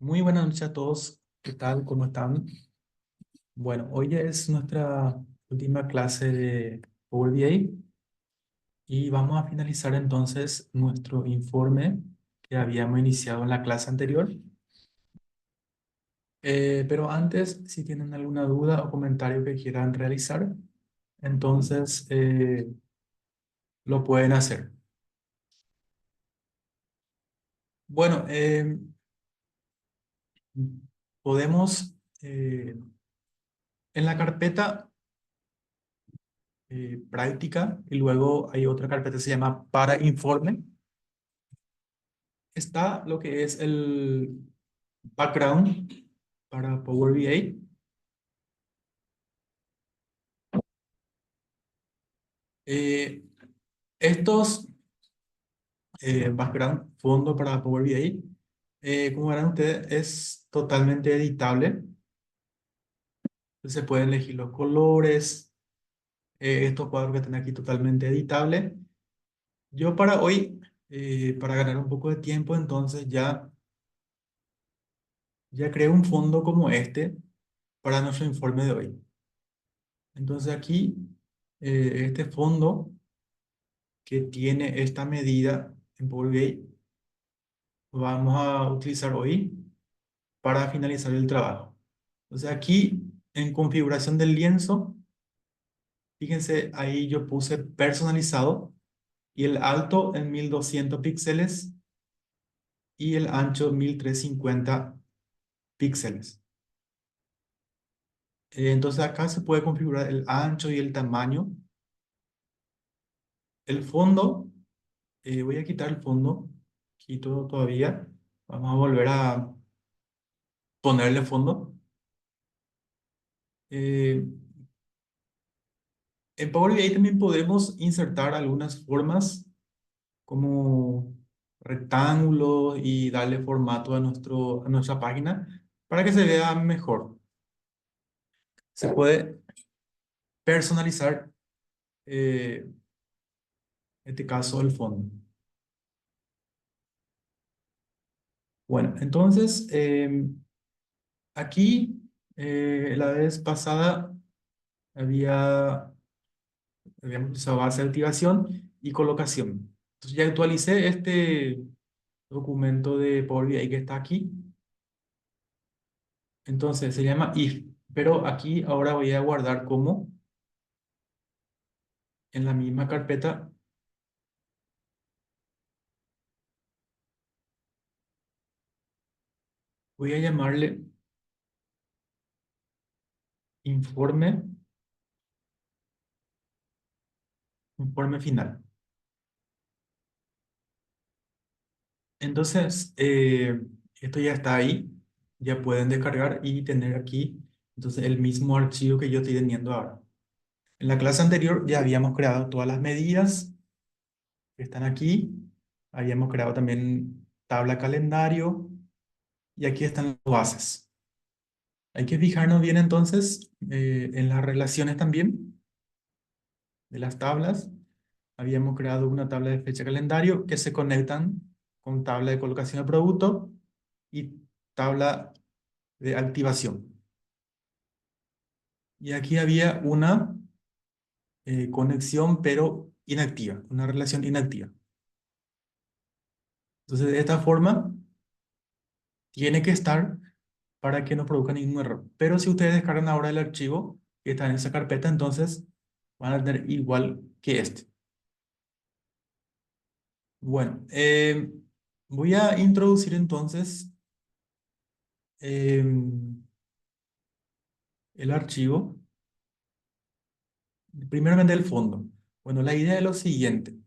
Muy buenas noches a todos. ¿Qué tal? ¿Cómo están? Bueno, hoy es nuestra última clase de Power BI y vamos a finalizar entonces nuestro informe que habíamos iniciado en la clase anterior. Pero antes, si tienen alguna duda o comentario que quieran realizar, entonces lo pueden hacer. Bueno, podemos en la carpeta práctica y luego hay otra carpeta que se llama para informe. Está lo que es el background para Power BI. Eh, estos background, fondo para Power BI, como verán ustedes, es totalmente editable. Se pueden elegir los colores, estos cuadros que están aquí totalmente editable. Yo para hoy, para ganar un poco de tiempo, entonces ya creé un fondo como este para nuestro informe de hoy. Entonces aquí, este fondo que tiene esta medida en Power BI, vamos a utilizar hoy para finalizar el trabajo. Entonces aquí en configuración del lienzo, fíjense, ahí yo puse personalizado y el alto en 1200 píxeles y el ancho 1350 píxeles. Entonces acá se puede configurar el ancho y el tamaño. El fondo, voy a quitar el fondo, quito todavía. Vamos a volver a ponerle fondo. Eh, en Power BI también podemos insertar algunas formas como rectángulos y darle formato a a nuestra página para que se vea mejor. Se puede personalizar, en este caso, el fondo. Bueno, entonces, aquí, la vez pasada habíamos usado base de activación y colocación. Entonces ya actualicé este documento de Power BI que está aquí. Entonces se llama if, pero aquí ahora voy a guardar como en la misma carpeta. Voy a llamarle informe, informe final. Entonces, esto ya está ahí. Ya pueden descargar y tener aquí entonces el mismo archivo que yo estoy teniendo ahora. En la clase anterior ya habíamos creado todas las medidas que están aquí. Habíamos creado también tabla calendario y aquí están las bases. Hay que fijarnos bien entonces en las relaciones también de las tablas. Habíamos creado una tabla de fecha calendario que se conectan con tabla de colocación de producto y tabla de activación. Y aquí había una conexión pero inactiva, una relación inactiva. Entonces, de esta forma, tiene que estar para que no produzca ningún error. Pero si ustedes descargan ahora el archivo que está en esa carpeta, entonces van a tener igual que este. Bueno, voy a introducir entonces el archivo, primeramente el fondo. Bueno, la idea es lo siguiente.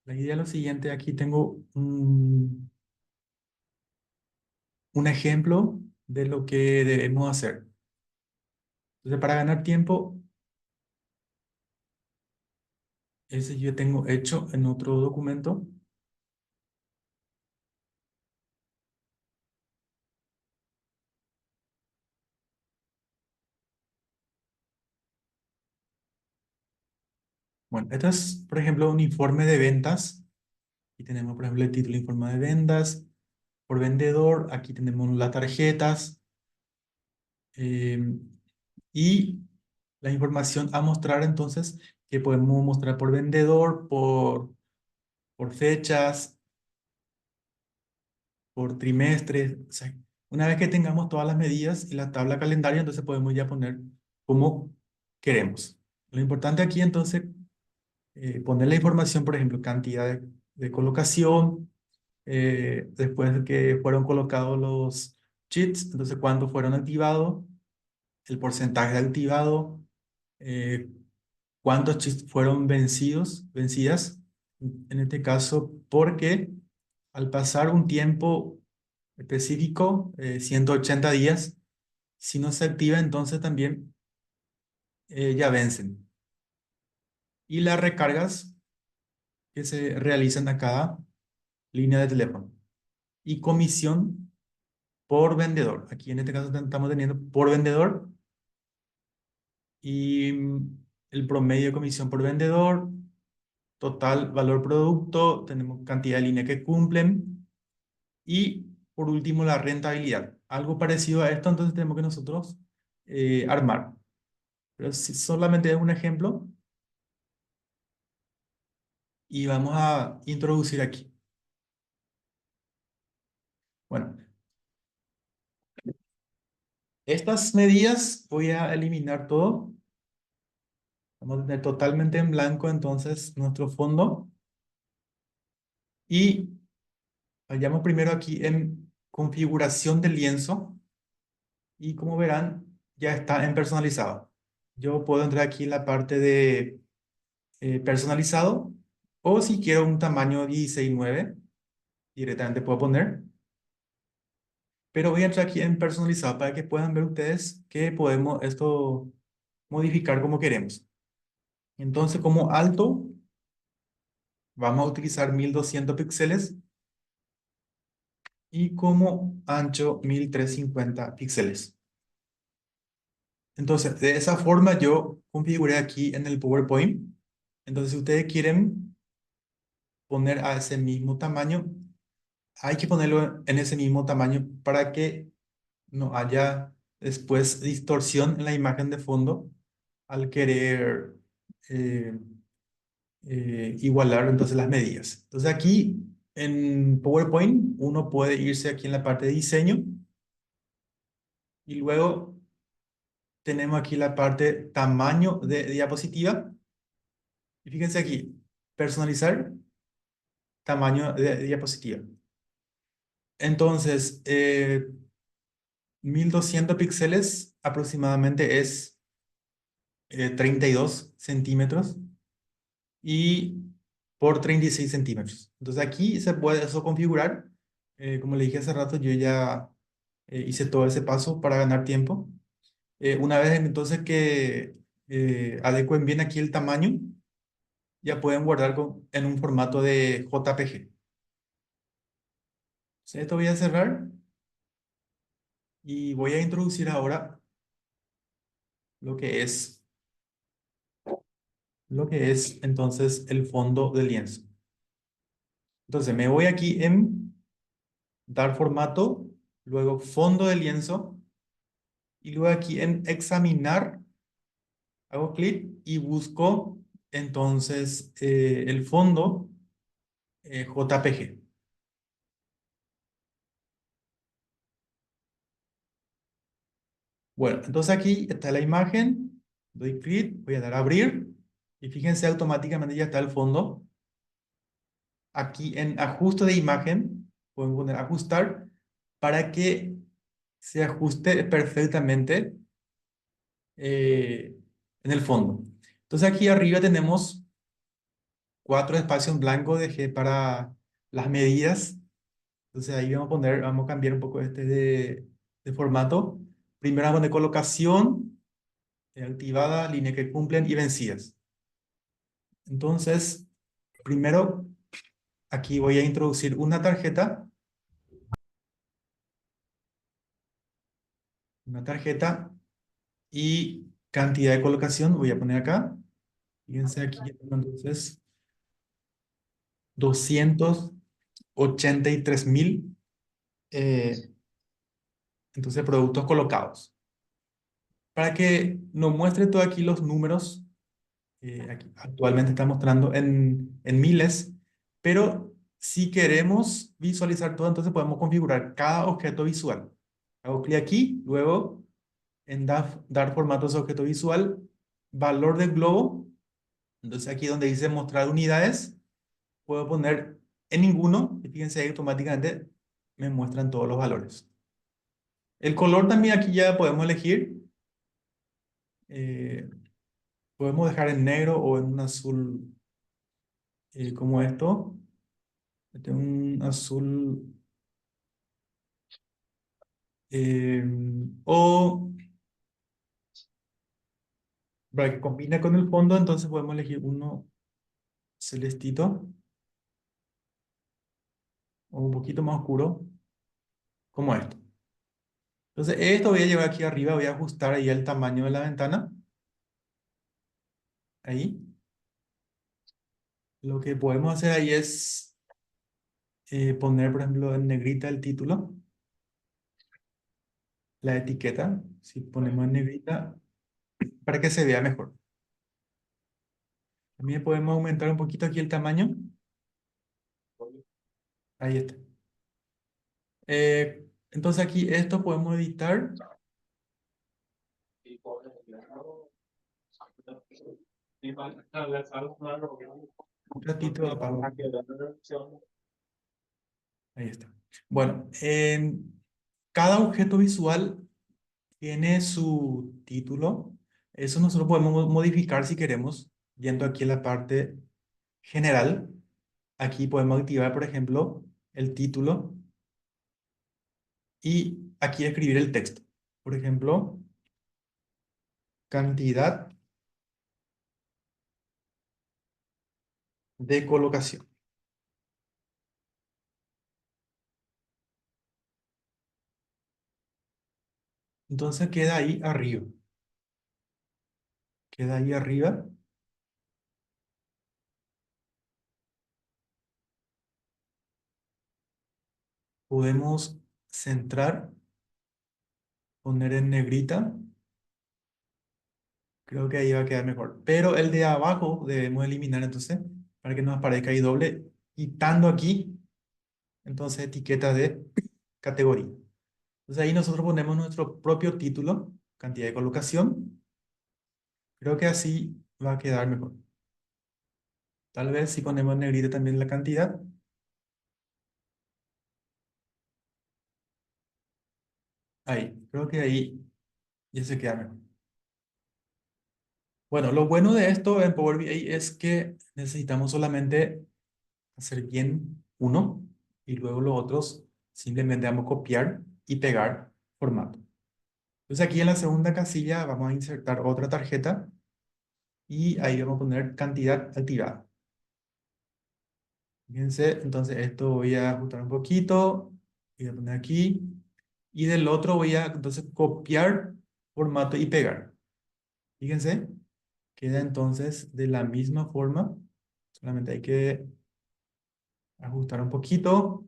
La idea es lo siguiente, aquí tengo un ejemplo de lo que debemos hacer. Entonces, para ganar tiempo, ese yo tengo hecho en otro documento. Bueno, este es, por ejemplo, un informe de ventas. Y tenemos, por ejemplo, el título informe de ventas. por vendedor, aquí tenemos las tarjetas eh, y la información a mostrar entonces que podemos mostrar por vendedor, por fechas, por trimestres. O sea, una vez que tengamos todas las medidas y la tabla calendario, entonces podemos ya poner como queremos. Lo importante aquí entonces, poner la información, por ejemplo, cantidad de colocación, después de que fueron colocados los cheats, entonces cuándo fueron activados, el porcentaje de activado, eh, cuántos cheats fueron vencidas, en este caso, porque al pasar un tiempo específico, 180 días, si no se activa, entonces también ya vencen. Y las recargas que se realizan a cada línea de teléfono. Y comisión por vendedor. Aquí en este caso estamos teniendo por vendedor y el promedio de comisión por vendedor, total valor producto, tenemos cantidad de líneas que cumplen y por último la rentabilidad. Algo parecido a esto, entonces tenemos que nosotros armar. Pero si solamente es un ejemplo y vamos a introducir aquí. Bueno, estas medidas voy a eliminar todo. Vamos a tener totalmente en blanco entonces nuestro fondo y vayamos primero aquí en configuración del lienzo y como verán ya está en personalizado. Yo puedo entrar aquí en la parte de personalizado o si quiero un tamaño 16:9 directamente puedo poner, pero voy a entrar aquí en personalizado para que puedan ver ustedes que podemos esto modificar como queremos. Entonces como alto vamos a utilizar 1200 píxeles y como ancho 1350 píxeles. Entonces, de esa forma yo configuré aquí en el PowerPoint. Entonces, si ustedes quieren poner a ese mismo tamaño, hay que ponerlo en ese mismo tamaño para que no haya después distorsión en la imagen de fondo al querer eh, igualar entonces las medidas. Entonces, aquí en PowerPoint uno puede irse aquí en la parte de diseño y luego tenemos aquí la parte tamaño de diapositiva. Y fíjense aquí, personalizar tamaño de diapositiva. Entonces, 1200 píxeles aproximadamente es 32 centímetros y por 36 centímetros. Entonces aquí se puede eso configurar. Como le dije hace rato, yo ya hice todo ese paso para ganar tiempo. Una vez entonces que adecuen bien aquí el tamaño, ya pueden guardar en un formato de JPG. Esto voy a cerrar y voy a introducir ahora lo que es, lo que es entonces el fondo del lienzo. Entonces me voy aquí en dar formato, luego fondo del lienzo y luego aquí en examinar, hago clic y busco entonces el fondo JPG. Bueno, entonces aquí está la imagen, doy clic, voy a dar a abrir y fíjense automáticamente ya está el fondo. Aquí en ajuste de imagen, pueden poner ajustar para que se ajuste perfectamente eh, en el fondo. Entonces aquí arriba tenemos 4 espacios en blanco, dejé para las medidas. Entonces ahí vamos a poner, vamos a cambiar un poco este de formato. Primero vamos a poner colocación, activada, línea que cumplen y vencidas. Entonces, primero aquí voy a introducir una tarjeta y cantidad de colocación, voy a poner acá. Fíjense aquí, ya tengo entonces 283.000 eh, entonces productos colocados. Para que nos muestre todo aquí los números, aquí actualmente está mostrando en miles, pero si queremos visualizar todo, entonces podemos configurar cada objeto visual. Hago clic aquí, luego en dar formato a ese objeto visual, valor del globo. Entonces aquí donde dice mostrar unidades, puedo poner en ninguno y fíjense ahí automáticamente me muestran todos los valores. El color también aquí ya podemos elegir. eh, Podemos dejar en negro o en un azul como esto. Este es un azul eh, o para que combine con el fondo, entonces podemos elegir uno celestito o un poquito más oscuro como esto. Entonces esto voy a llevar aquí arriba, voy a ajustar ahí el tamaño de la ventana. Ahí. Lo que podemos hacer ahí es poner, por ejemplo, en negrita el título, la etiqueta. Si ponemos en negrita, para que se vea mejor. También podemos aumentar un poquito aquí el tamaño. Ahí está. Entonces aquí esto podemos editar un ratito. Apago. Ahí está. Bueno, en cada objeto visual tiene su título. Eso nosotros podemos modificar si queremos, yendo aquí a la parte general. Aquí podemos activar, por ejemplo, el título y aquí escribir el texto. Por ejemplo, cantidad de colocación. Entonces queda ahí arriba. Queda ahí arriba. Podemos centrar, poner en negrita. Creo que ahí va a quedar mejor. Pero el de abajo debemos eliminar entonces para que nos aparezca ahí doble, quitando aquí entonces etiqueta de categoría. Entonces ahí nosotros ponemos nuestro propio título, cantidad de colocación. Creo que así va a quedar mejor. Tal vez si ponemos en negrita también la cantidad. Ahí, creo que ahí ya se queda mejor. Bueno, lo bueno de esto en Power BI es que necesitamos solamente hacer bien uno y luego los otros simplemente vamos a copiar y pegar formato. Entonces aquí en la segunda casilla vamos a insertar otra tarjeta y ahí vamos a poner cantidad activada. Fíjense, entonces esto voy a ajustar un poquito, voy a poner aquí y del otro voy a entonces copiar formato y pegar. Fíjense, queda entonces de la misma forma, solamente hay que ajustar un poquito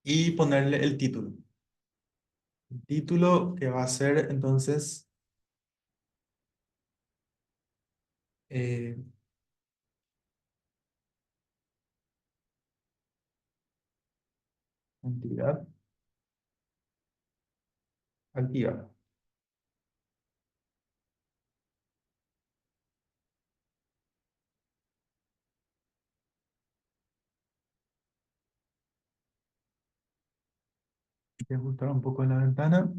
y ponerle el título. El título que va a ser entonces eh, cantidad activa. Hay que ajustar un poco la ventana.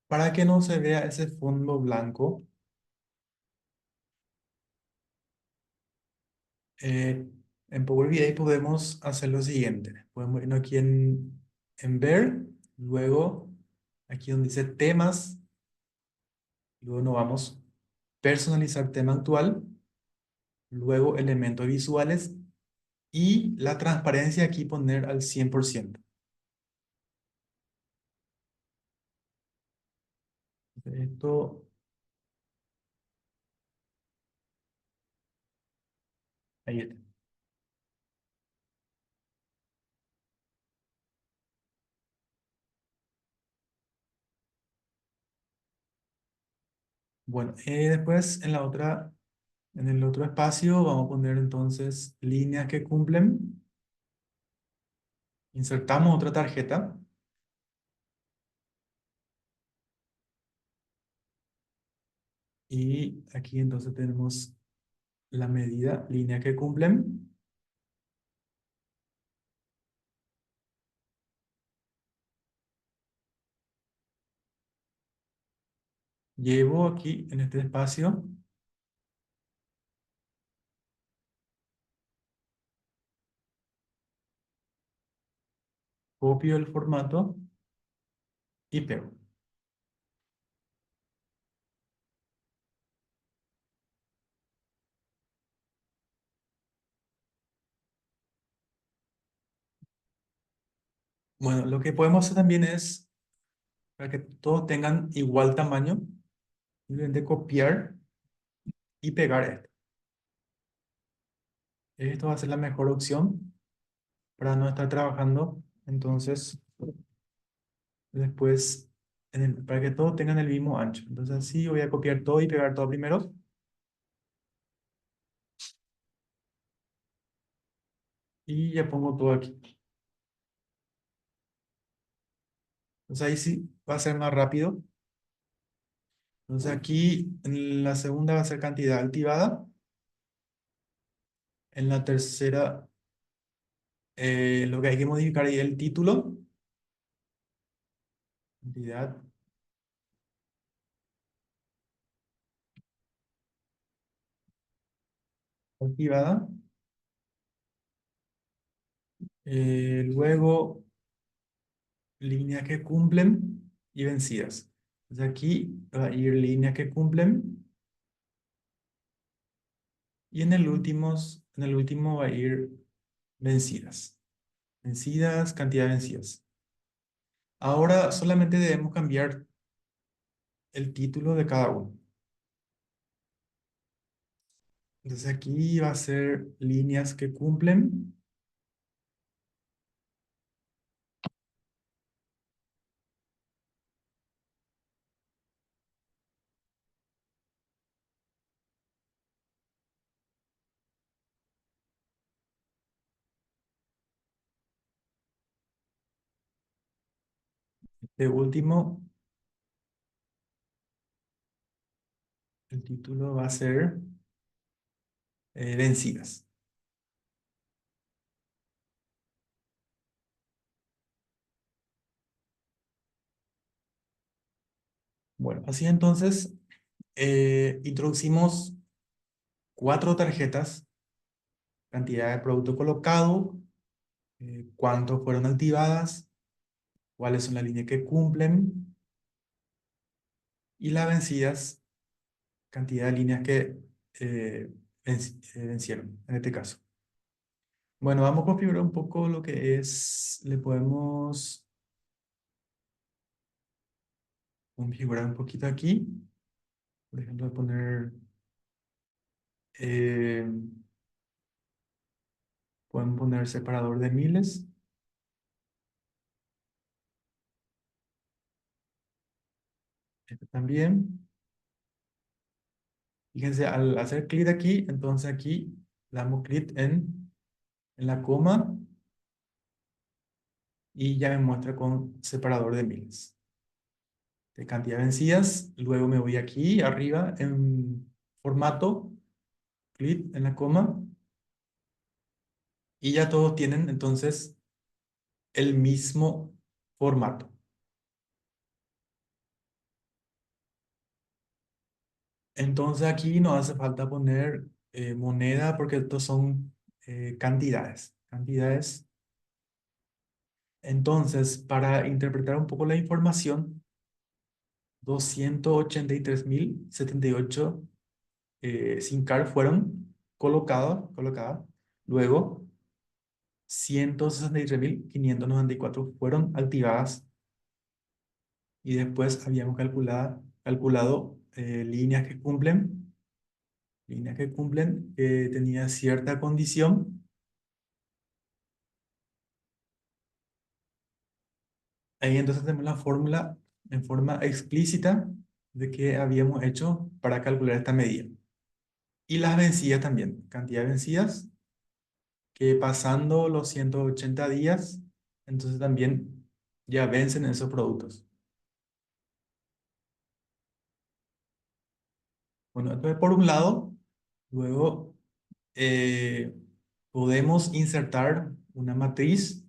Para que no se vea ese fondo blanco, eh, en Power BI podemos hacer lo siguiente. Podemos irnos aquí en ver, luego aquí donde dice temas, luego nos vamos personalizar tema actual, luego elementos visuales y la transparencia aquí poner al 100%. Esto, ahí está. Bueno, después en el otro espacio vamos a poner entonces líneas que cumplen. Insertamos otra tarjeta y aquí entonces tenemos la medida, líneas que cumplen. Llevo aquí en este espacio, copio el formato y pego. Bueno, lo que podemos hacer también es, para que todos tengan igual tamaño, simplemente copiar y pegar esto. Esto va a ser la mejor opción para no estar trabajando. Entonces, después, para que todos tengan el mismo ancho. Entonces, así voy a copiar todo y pegar todo primero. Y ya pongo todo aquí. Entonces, ahí sí va a ser más rápido. Entonces, aquí en la segunda va a ser cantidad activada. En la tercera, lo que hay que modificar ahí es el título. Cantidad activada. Luego, líneas que cumplen y vencidas. Entonces aquí va a ir líneas que cumplen y en el último va a ir vencidas. Vencidas, cantidad de vencidas. Ahora solamente debemos cambiar el título de cada uno. Entonces aquí va a ser líneas que cumplen. De último, el título va a ser vencidas. Bueno, así entonces introducimos cuatro tarjetas, cantidad de producto colocado, cuánto fueron activadas, cuáles son las líneas que cumplen y las vencidas, cantidad de líneas que vencieron en este caso. Bueno, vamos a configurar un poco lo que es, le podemos configurar un poquito aquí, por ejemplo, poner, eh, podemos poner separador de miles, este también. Fíjense, al hacer clic aquí, entonces aquí damos clic en la coma y ya me muestra con separador de miles. De cantidad vencidas, luego me voy aquí arriba en formato, clic en la coma y ya todos tienen entonces el mismo formato. Entonces aquí no hace falta poner moneda porque estos son cantidades. Cantidades. Entonces, para interpretar un poco la información, 283.078 SIM card fueron colocadas. Luego, 163.594 fueron activadas y después habíamos calculado calculado líneas que cumplen, que tenía cierta condición. Ahí entonces tenemos la fórmula en forma explícita de que habíamos hecho para calcular esta medida. Y las vencidas también, cantidad de vencidas, que pasando los 180 días, entonces también ya vencen esos productos. Bueno, entonces por un lado, luego eh, podemos insertar una matriz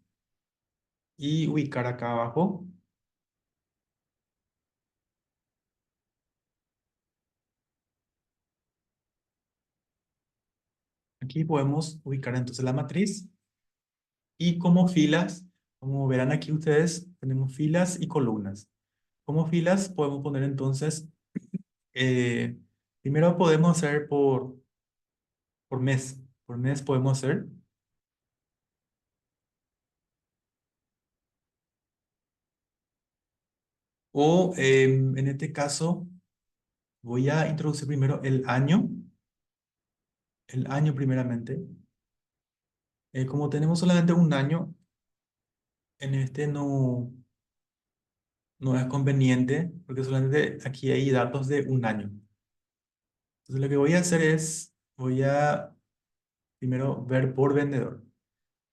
y ubicar acá abajo. Aquí podemos ubicar entonces la matriz y como filas, como verán aquí ustedes, tenemos filas y columnas. Como filas podemos poner entonces, eh, primero podemos hacer por mes podemos hacer, o en este caso voy a introducir primero el año primeramente. Como tenemos solamente un año, en este no es conveniente, porque solamente aquí hay datos de un año. Entonces lo que voy a hacer es, voy a primero ver por vendedor.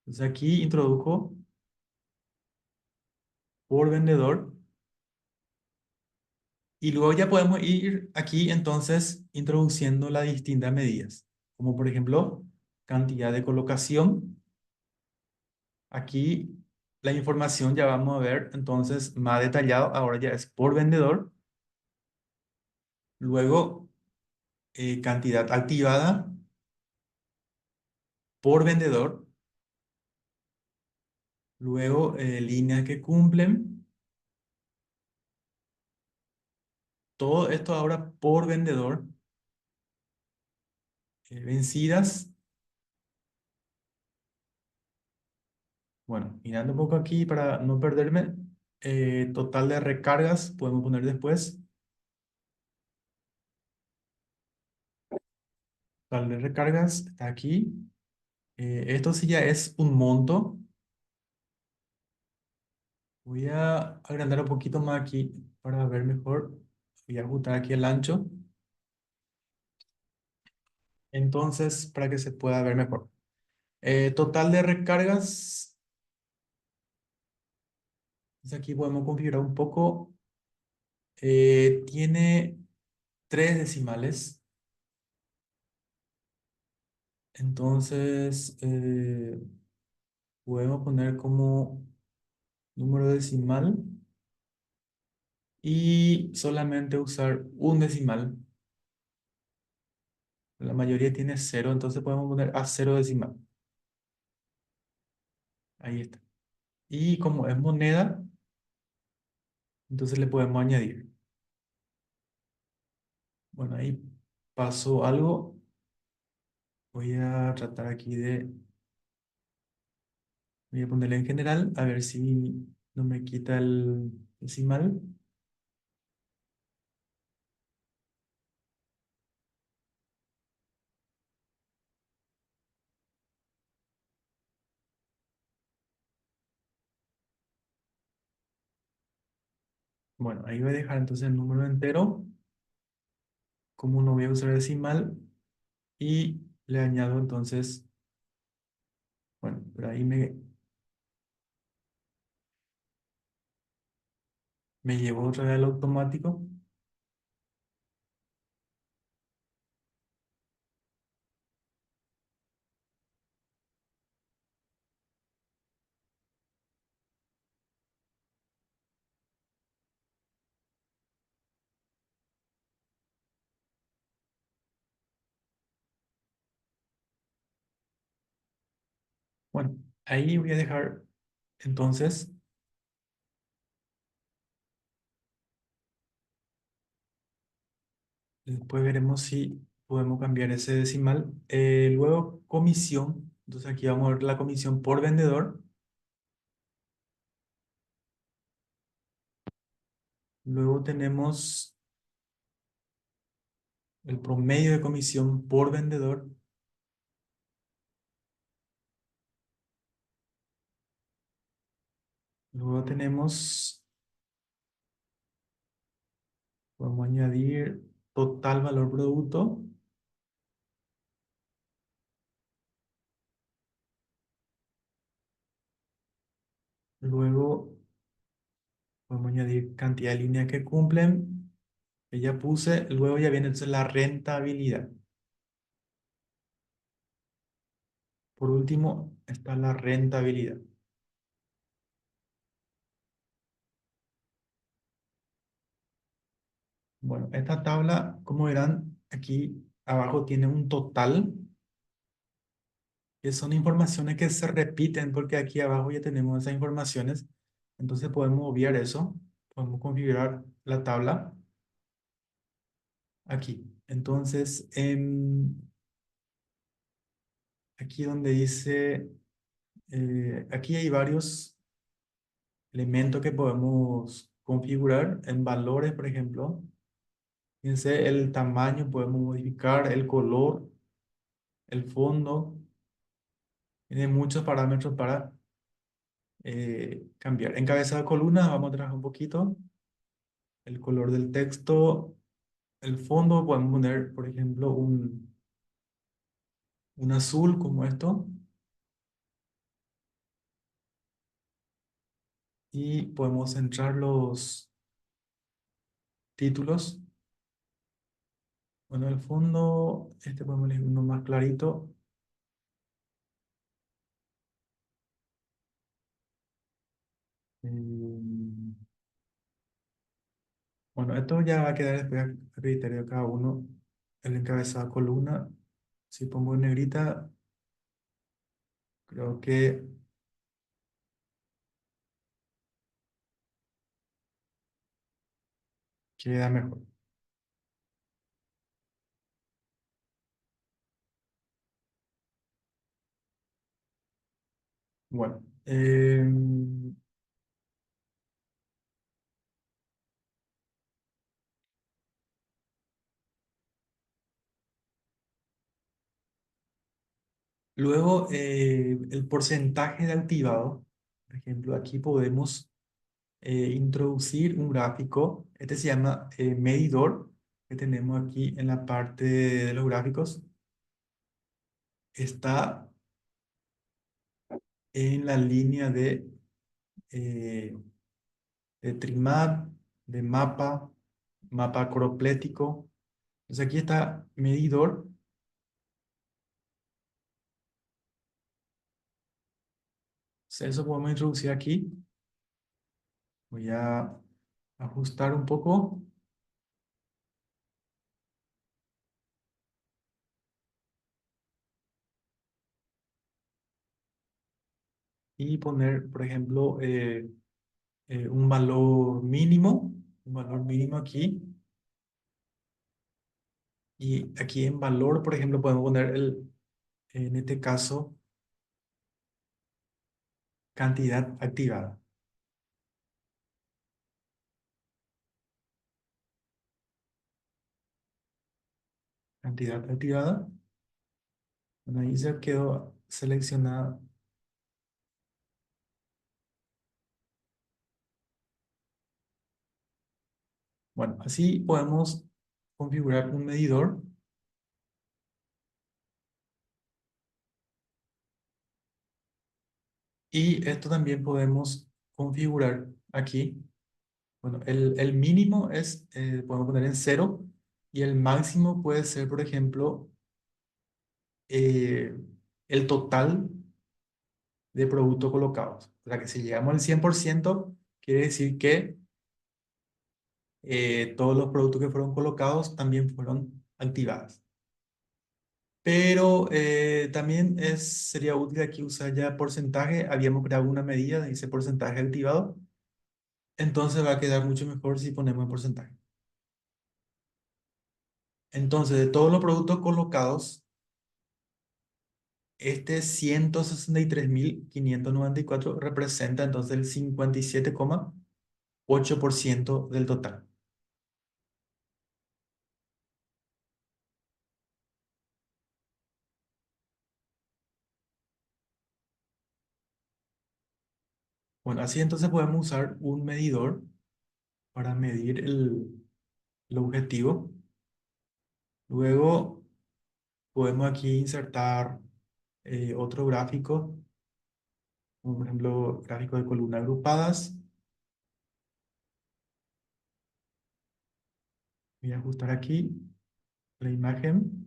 Entonces aquí introdujo por vendedor y luego ya podemos ir aquí entonces introduciendo las distintas medidas, como por ejemplo cantidad de colocación. Aquí la información ya vamos a ver entonces más detallado, ahora ya es por vendedor. Luego cantidad activada por vendedor. Luego líneas que cumplen. Todo esto ahora por vendedor. Vencidas. Bueno, mirando un poco aquí para no perderme. Total de recargas podemos poner después. Total de recargas está aquí. Esto sí ya es un monto. Voy a agrandar un poquito más aquí para ver mejor. Voy a ajustar aquí el ancho. Entonces, para que se pueda ver mejor. Total de recargas. Entonces aquí podemos configurar un poco. Tiene tres decimales. Entonces, podemos poner como número decimal y solamente usar un decimal. La mayoría tiene cero, entonces podemos poner a cero decimal. Ahí está. Y como es moneda, entonces le podemos añadir. Bueno, ahí pasó algo. Voy a tratar aquí voy a ponerle en general, a ver si no me quita el decimal. Bueno, ahí voy a dejar entonces el número entero. Como no voy a usar decimal y le añado entonces, bueno, por ahí me llevo otra vez al automático. Bueno, ahí voy a dejar entonces, después veremos si podemos cambiar ese decimal. Luego, comisión. Entonces aquí vamos a ver la comisión por vendedor. Luego tenemos el promedio de comisión por vendedor. Luego tenemos, podemos añadir total valor producto. Luego podemos añadir cantidad de líneas que cumplen, que ya puse. Luego ya viene entonces la rentabilidad. Por último está la rentabilidad. Bueno, esta tabla, como verán, aquí abajo tiene un total, que son informaciones que se repiten porque aquí abajo ya tenemos esas informaciones. Entonces podemos obviar eso. Podemos configurar la tabla aquí. Entonces, aquí donde dice, aquí hay varios elementos que podemos configurar en valores, por ejemplo. Fíjense, el tamaño podemos modificar, el color, el fondo. Tiene muchos parámetros para cambiar. En cabeza de columna vamos a trabajar un poquito. El color del texto, el fondo, podemos poner, por ejemplo, un azul como esto. Y podemos centrar los títulos. Bueno, el fondo, este podemos elegir uno más clarito. Eh, bueno, esto ya va a quedar después a criterio de cada uno. El encabezado de columna, si pongo en negrita, creo que queda mejor. Bueno, luego el porcentaje de activado. Por ejemplo, aquí podemos introducir un gráfico. Este se llama medidor, que tenemos aquí en la parte de los gráficos. Está en la línea eh, de trimad, de mapa, mapa acroplético. Entonces aquí está medidor. Entonces, eso podemos introducir aquí. Voy a ajustar un poco y poner, por ejemplo, un valor mínimo aquí. Y aquí en valor, por ejemplo, podemos poner en este caso, cantidad activada. Cantidad activada. Bueno, ahí se quedó seleccionada. Bueno, así podemos configurar un medidor y esto también podemos configurar aquí. Bueno, el mínimo es, podemos poner en cero y el máximo puede ser, por ejemplo, eh, el total de productos colocados. O sea que si llegamos al 100% quiere decir que todos los productos que fueron colocados también fueron activados. Pero también sería útil aquí usar ya porcentaje. Habíamos creado una medida, dice porcentaje activado. Entonces va a quedar mucho mejor si ponemos el porcentaje. Entonces, de todos los productos colocados, este 163.594 representa entonces el 57,8% del total. Bueno, así entonces podemos usar un medidor para medir el objetivo. Luego podemos aquí insertar otro gráfico, como por ejemplo gráfico de columnas agrupadas. Voy a ajustar aquí la imagen.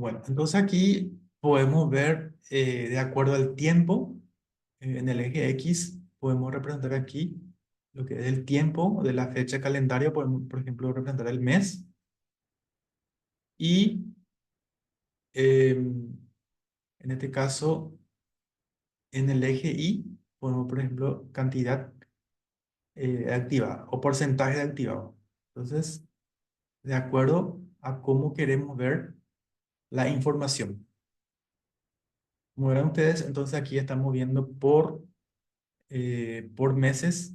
Bueno, entonces aquí podemos ver de acuerdo al tiempo, en el eje X, podemos representar aquí lo que es el tiempo de la fecha calendario, podemos, por ejemplo, representar el mes. Y en este caso, en el eje Y, podemos, por ejemplo, cantidad activada o porcentaje de activado. Entonces, de acuerdo a cómo queremos ver la información. Como verán ustedes, entonces aquí estamos viendo por meses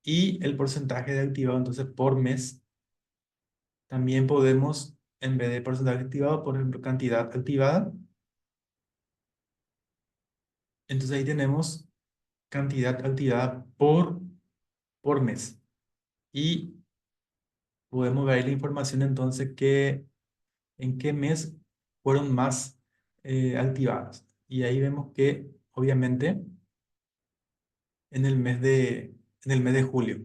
y el porcentaje de activado, entonces por mes. También podemos, en vez de porcentaje activado, por ejemplo, cantidad activada. Entonces ahí tenemos cantidad activada por mes. Y podemos ver ahí la información entonces que en qué mes fueron más activadas. Y ahí vemos que, obviamente, en el mes en el mes de julio.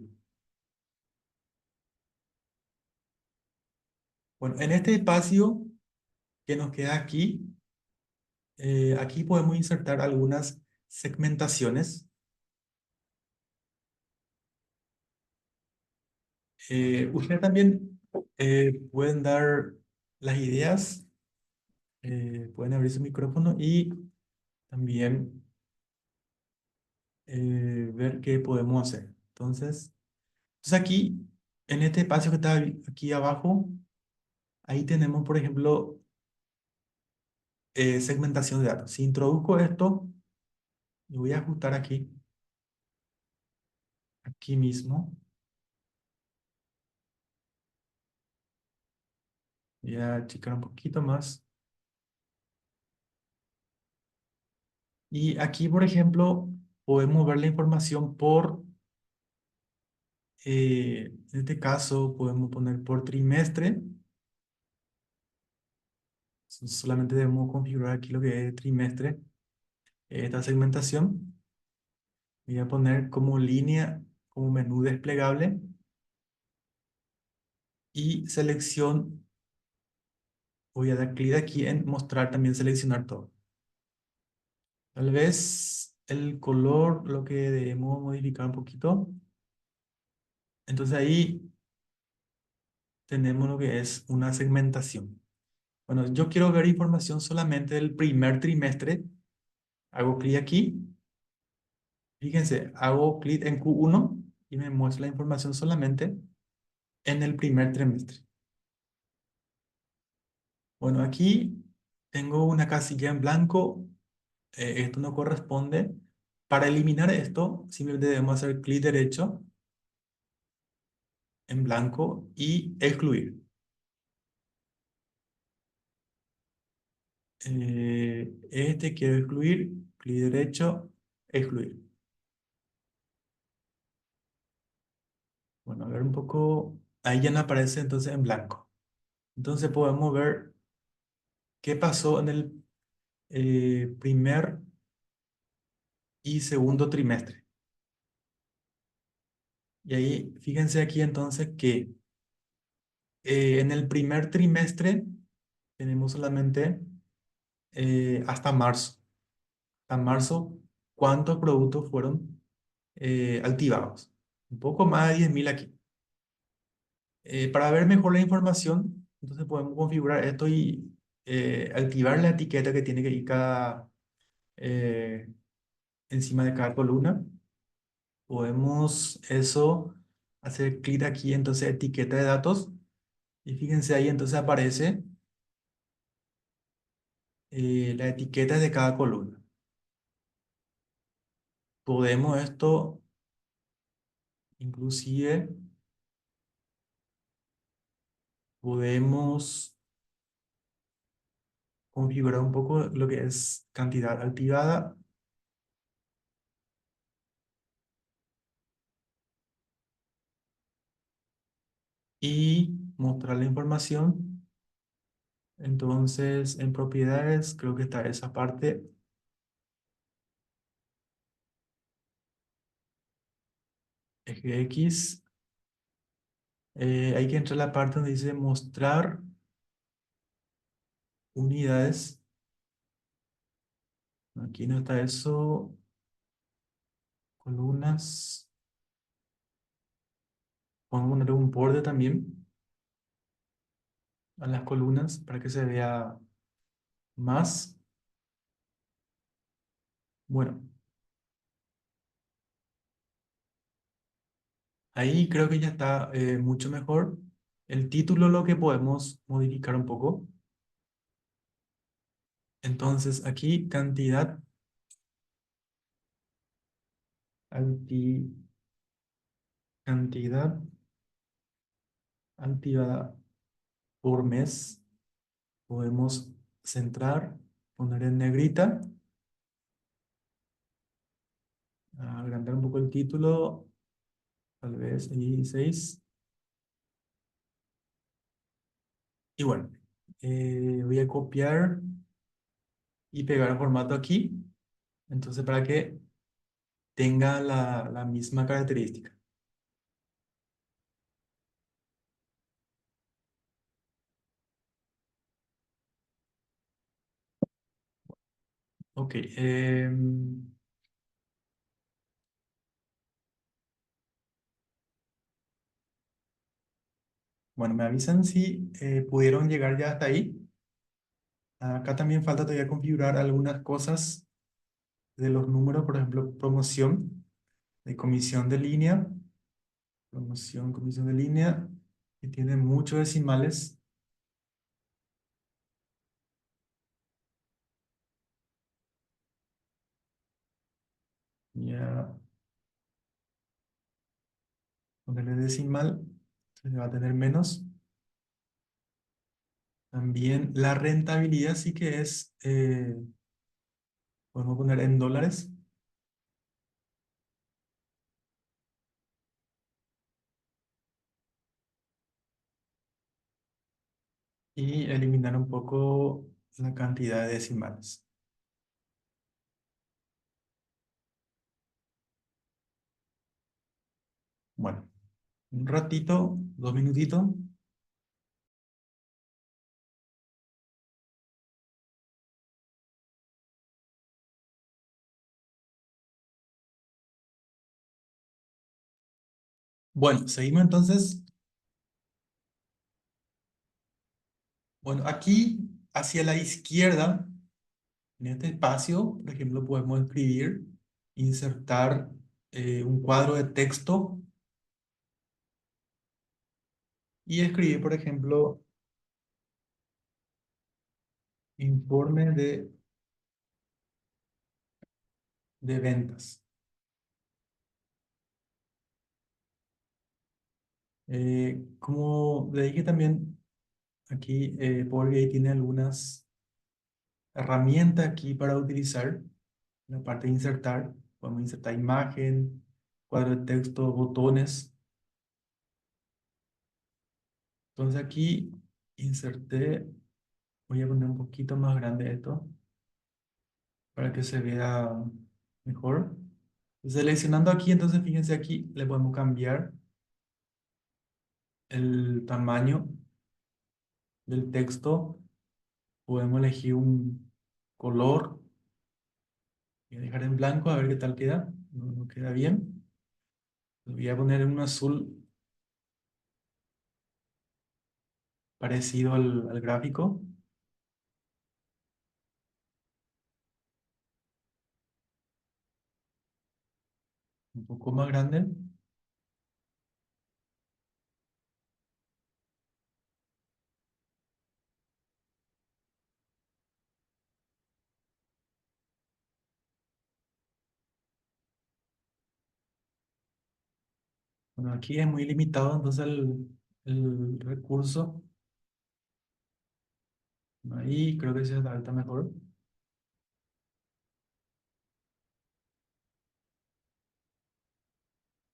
Bueno, en este espacio que nos queda aquí, aquí podemos insertar algunas segmentaciones. Ustedes también pueden dar las ideas, pueden abrir su micrófono y también ver qué podemos hacer. Entonces aquí, en este espacio que está aquí abajo, ahí tenemos, por ejemplo, segmentación de datos. Si introduzco esto, y voy a ajustar aquí mismo, voy a achicar un poquito más. Y aquí, por ejemplo, podemos ver la información en este caso, podemos poner por trimestre. Solamente debemos configurar aquí lo que es trimestre. Esta segmentación. Voy a poner como línea, como menú desplegable. Y selección, voy a dar clic aquí en mostrar, también seleccionar todo. Tal vez el color, lo que debemos modificar un poquito. Entonces ahí tenemos lo que es una segmentación. Bueno, yo quiero ver información solamente del primer trimestre. Hago clic aquí. Fíjense, hago clic en Q1 y me muestra la información solamente en el primer trimestre. Bueno, aquí tengo una casilla en blanco. Esto no corresponde. Para eliminar esto, simplemente debemos hacer clic derecho en blanco y excluir. Este quiero excluir, clic derecho, excluir. Bueno, a ver un poco, ahí ya no aparece entonces en blanco. Entonces podemos ver qué pasó en el primer y segundo trimestre. Y ahí, fíjense aquí entonces que en el primer trimestre tenemos solamente hasta marzo. Hasta marzo, ¿cuántos productos fueron activados? Un poco más de 10.000 aquí. Para ver mejor la información, entonces podemos configurar esto y activar la etiqueta que tiene que ir eh, encima de cada columna. Podemos eso, hacer clic aquí, entonces etiqueta de datos. Y fíjense ahí, entonces aparece la etiqueta de cada columna. Podemos esto, inclusive, podemos configurar un poco lo que es cantidad activada y mostrar la información. Entonces, en propiedades, creo que está esa parte, eje X. Hay que entrar a la parte donde dice mostrar unidades. Aquí no está eso. Columnas. Podemos poner un borde también a las columnas para que se vea más. Bueno, ahí creo que ya está mucho mejor. El título lo que podemos modificar un poco. Entonces aquí cantidad alti- cantidad activada por mes. Podemos centrar, poner en negrita, agrandar un poco el título, tal vez y 16. Y bueno, voy a copiar y pegar el formato aquí. Entonces para que tenga la misma característica. Ok. Bueno, me avisan si pudieron llegar ya hasta ahí. Acá también falta todavía configurar algunas cosas de los números, por ejemplo, promoción de comisión de línea, promoción, comisión de línea, que tiene muchos decimales. Ya ponerle decimal, entonces va a tener menos. También la rentabilidad sí que es, podemos poner en dólares y eliminar un poco la cantidad de decimales. Bueno, un ratito, 2 minutitos. Bueno, seguimos entonces. Bueno, aquí hacia la izquierda, en este espacio, por ejemplo, podemos escribir, insertar un cuadro de texto y escribir, por ejemplo, informe de ventas. Como le dije también, aquí Power BI tiene algunas herramientas aquí para utilizar. En la parte de insertar, podemos insertar imagen, cuadro de texto, botones. Entonces aquí inserté, voy a poner un poquito más grande esto para que se vea mejor. Seleccionando aquí, entonces fíjense aquí, le podemos cambiar el tamaño del texto, podemos elegir un color y dejar en blanco a ver qué tal queda. No, no queda bien. Lo voy a poner en un azul parecido al gráfico, un poco más grande. Bueno, aquí es muy limitado, entonces el recurso, ahí creo que se adapta mejor.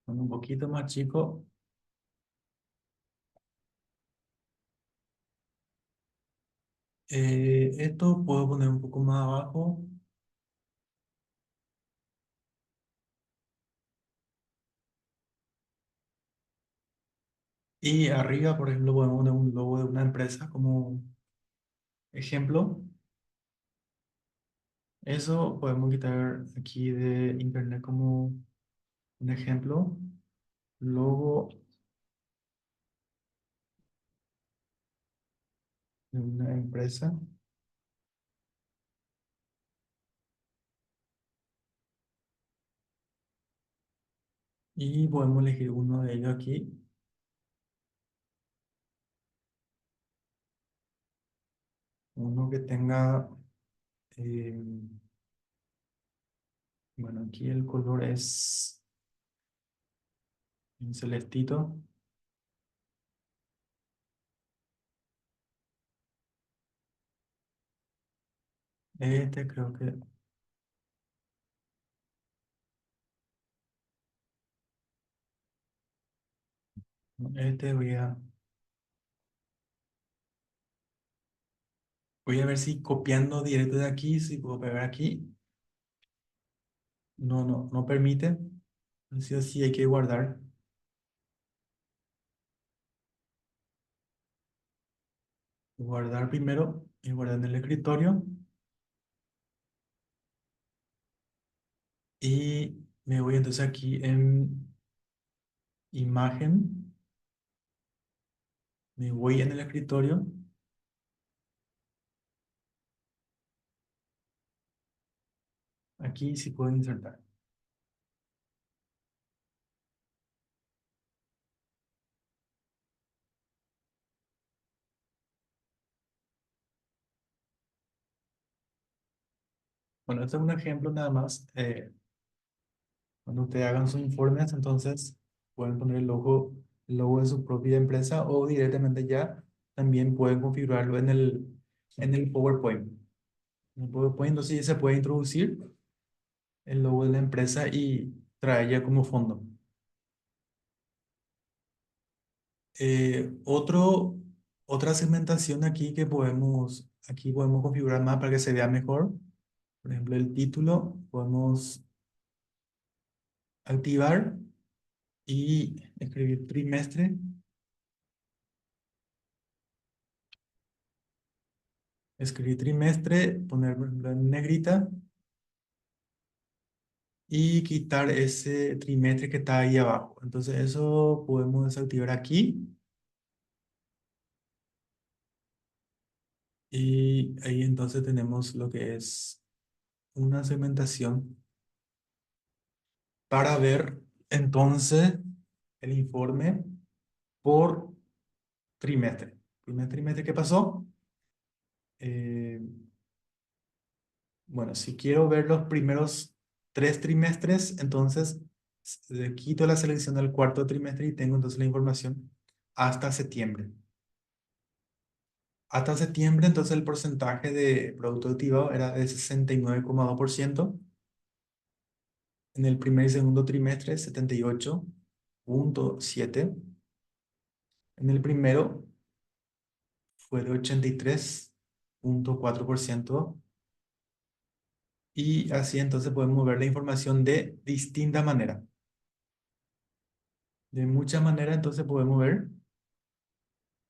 Con un poquito más chico. Esto puedo poner un poco más abajo. Y arriba, por ejemplo, podemos poner un logo de una empresa como ejemplo. Eso podemos quitar aquí de internet como un ejemplo. Logo de una empresa. Y podemos elegir uno de ellos aquí. Uno que tenga, eh, bueno, aquí el color es un celestito. Este creo que, este voy a ver si copiando directo de aquí, si puedo pegar aquí. No, no, no permite. Así o sí hay que guardar. Guardar primero y guardar en el escritorio. Y me voy entonces aquí en imagen. Me voy en el escritorio. Aquí sí puedo insertar. Bueno, este es un ejemplo nada más. Cuando ustedes hagan sus informes, entonces pueden poner el logo de su propia empresa o directamente ya también pueden configurarlo en el PowerPoint. En el PowerPoint, entonces ya se puede introducir el logo de la empresa y traer ya como fondo. Otra segmentación aquí podemos configurar más para que se vea mejor. Por ejemplo, el título podemos activar y escribir trimestre, poner por ejemplo, en negrita y quitar ese trimestre que está ahí abajo. Entonces eso podemos desactivar aquí y ahí entonces tenemos lo que es una segmentación para ver entonces el informe por trimestre. Primer trimestre que pasó. Eh, bueno, si quiero ver los primeros 3 trimestres, entonces le quito la selección del cuarto trimestre y tengo entonces la información hasta septiembre. Hasta septiembre, entonces el porcentaje de producto activado era de 69,2%. En el primer y segundo trimestre, 78,7%. En el primero fue de 83,4%. Y así entonces podemos ver la información de distinta manera. De muchas maneras entonces podemos ver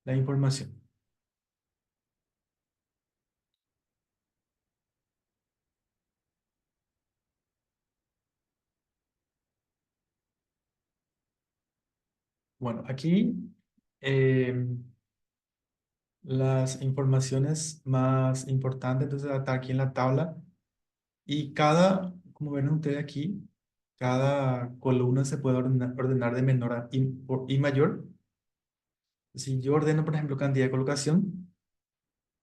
la información. Bueno, aquí eh, las informaciones más importantes, entonces está aquí en la tabla y como ven ustedes aquí, cada columna se puede ordenar de menor y mayor. Si yo ordeno, por ejemplo, cantidad de colocación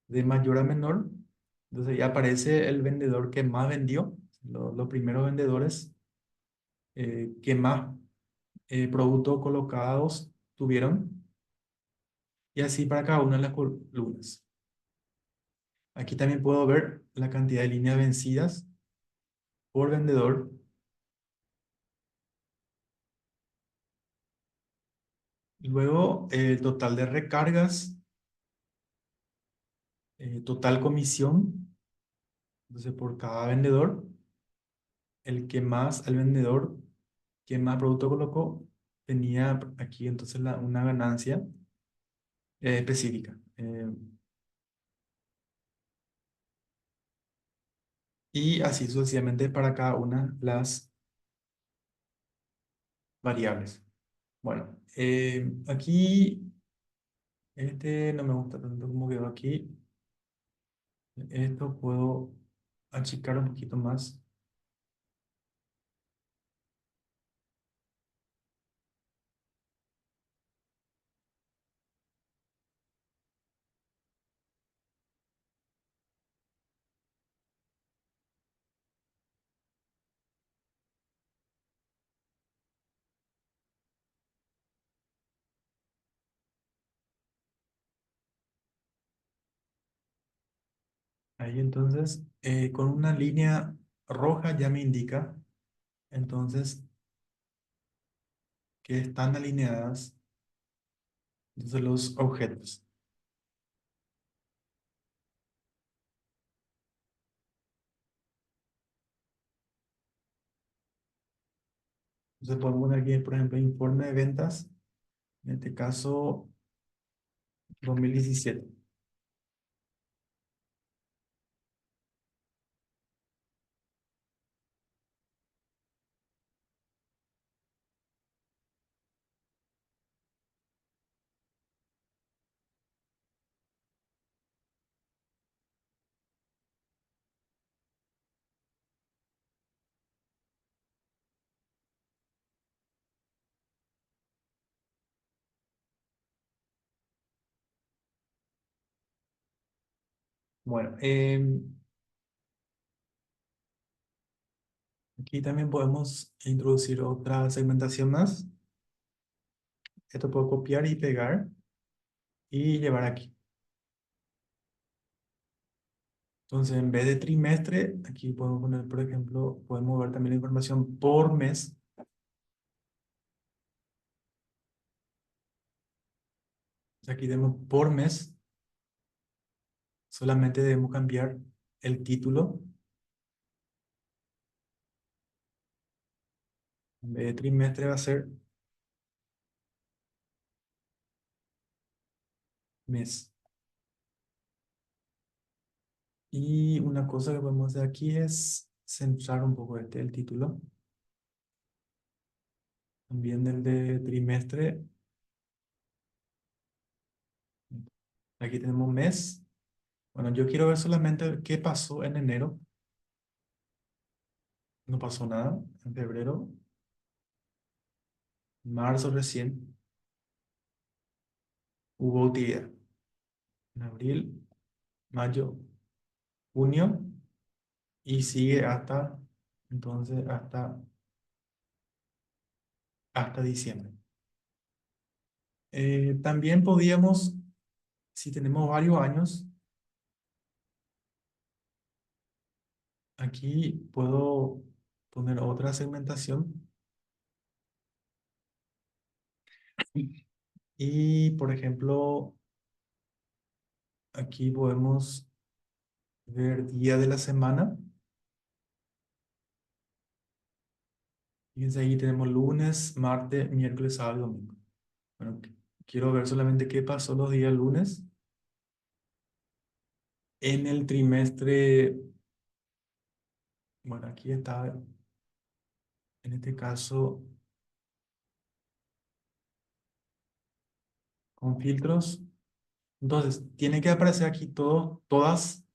de mayor a menor, entonces ya aparece el vendedor que más vendió, los primeros vendedores que más productos colocados tuvieron, y así para cada una de las columnas. Aquí también puedo ver la cantidad de líneas vencidas por vendedor. Luego, el total de recargas, total comisión, entonces por cada vendedor, el vendedor que más producto colocó, tenía aquí entonces una ganancia específica. Y así sucesivamente para cada una de las variables. Bueno, aquí este no me gusta tanto como quedó aquí. Esto puedo achicar un poquito más. Ahí entonces, con una línea roja ya me indica entonces que están alineadas entonces los objetos. Entonces podemos poner aquí, por ejemplo, informe de ventas, en este caso 2017. Bueno, aquí también podemos introducir otra segmentación más. Esto puedo copiar y pegar y llevar aquí. Entonces, en vez de trimestre, aquí podemos poner, por ejemplo, podemos ver también la información por mes. Aquí tenemos por mes, solamente debemos cambiar el título. En vez de trimestre va a ser mes. Y una cosa que podemos hacer aquí es centrar un poco el título. También el de trimestre. Aquí tenemos mes. Bueno, yo quiero ver solamente qué pasó en enero. No pasó nada. En febrero, marzo recién hubo utilidad. En abril, mayo, junio y sigue entonces, hasta diciembre. También podíamos, si tenemos varios años, aquí puedo poner otra segmentación y, por ejemplo, aquí podemos ver día de la semana. Fíjense, ahí tenemos lunes, martes, miércoles, sábado y domingo. Bueno, quiero ver solamente qué pasó los días lunes en el trimestre. Bueno, aquí está, en este caso, con filtros. Entonces, tiene que aparecer aquí todas.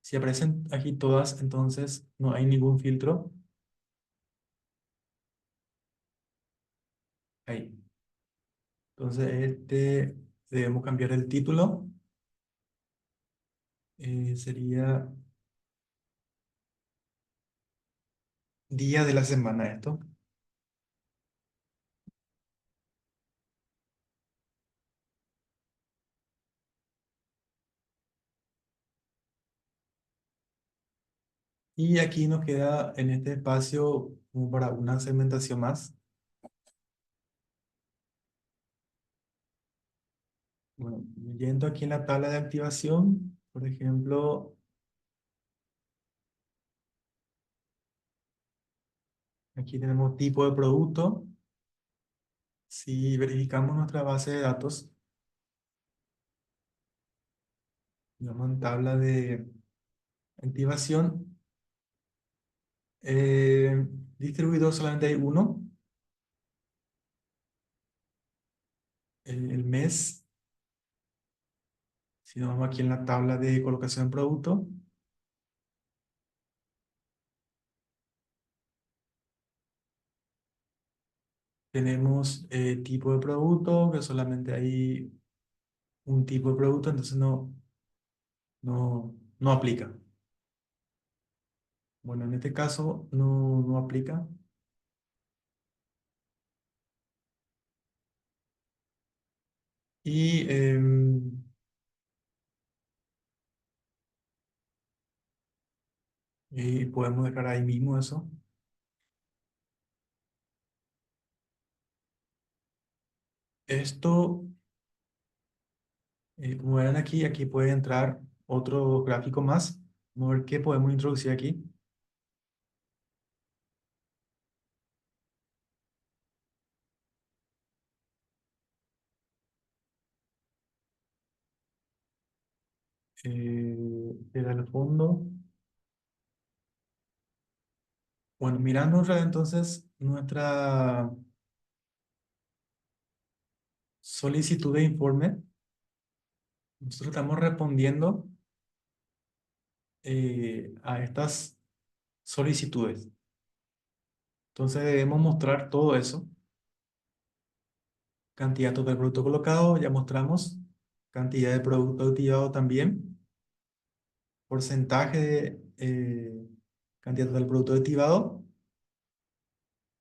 Si aparecen aquí todas, entonces no hay ningún filtro. Ahí. Entonces, debemos cambiar el título. Sería día de la semana esto. Y aquí nos queda en este espacio como para una segmentación más. Bueno, yendo aquí en la tabla de activación, por ejemplo, aquí tenemos tipo de producto. Si verificamos nuestra base de datos, digamos en tabla de activación, eh, distribuidor solamente hay uno, el mes. Si nos vamos aquí en la tabla de colocación de producto, tenemos tipo de producto, que solamente hay un tipo de producto, entonces no aplica. Bueno, en este caso no aplica. Y y podemos dejar ahí mismo eso. Esto, como verán aquí, aquí puede entrar otro gráfico más. Vamos a ver qué podemos introducir aquí. Era el fondo. Bueno, mirando entonces nuestra solicitud de informe, nosotros estamos respondiendo a estas solicitudes. Entonces debemos mostrar todo eso. Cantidad total de producto colocado, ya mostramos. Cantidad de producto activado también. Porcentaje de cantidad total de producto activado.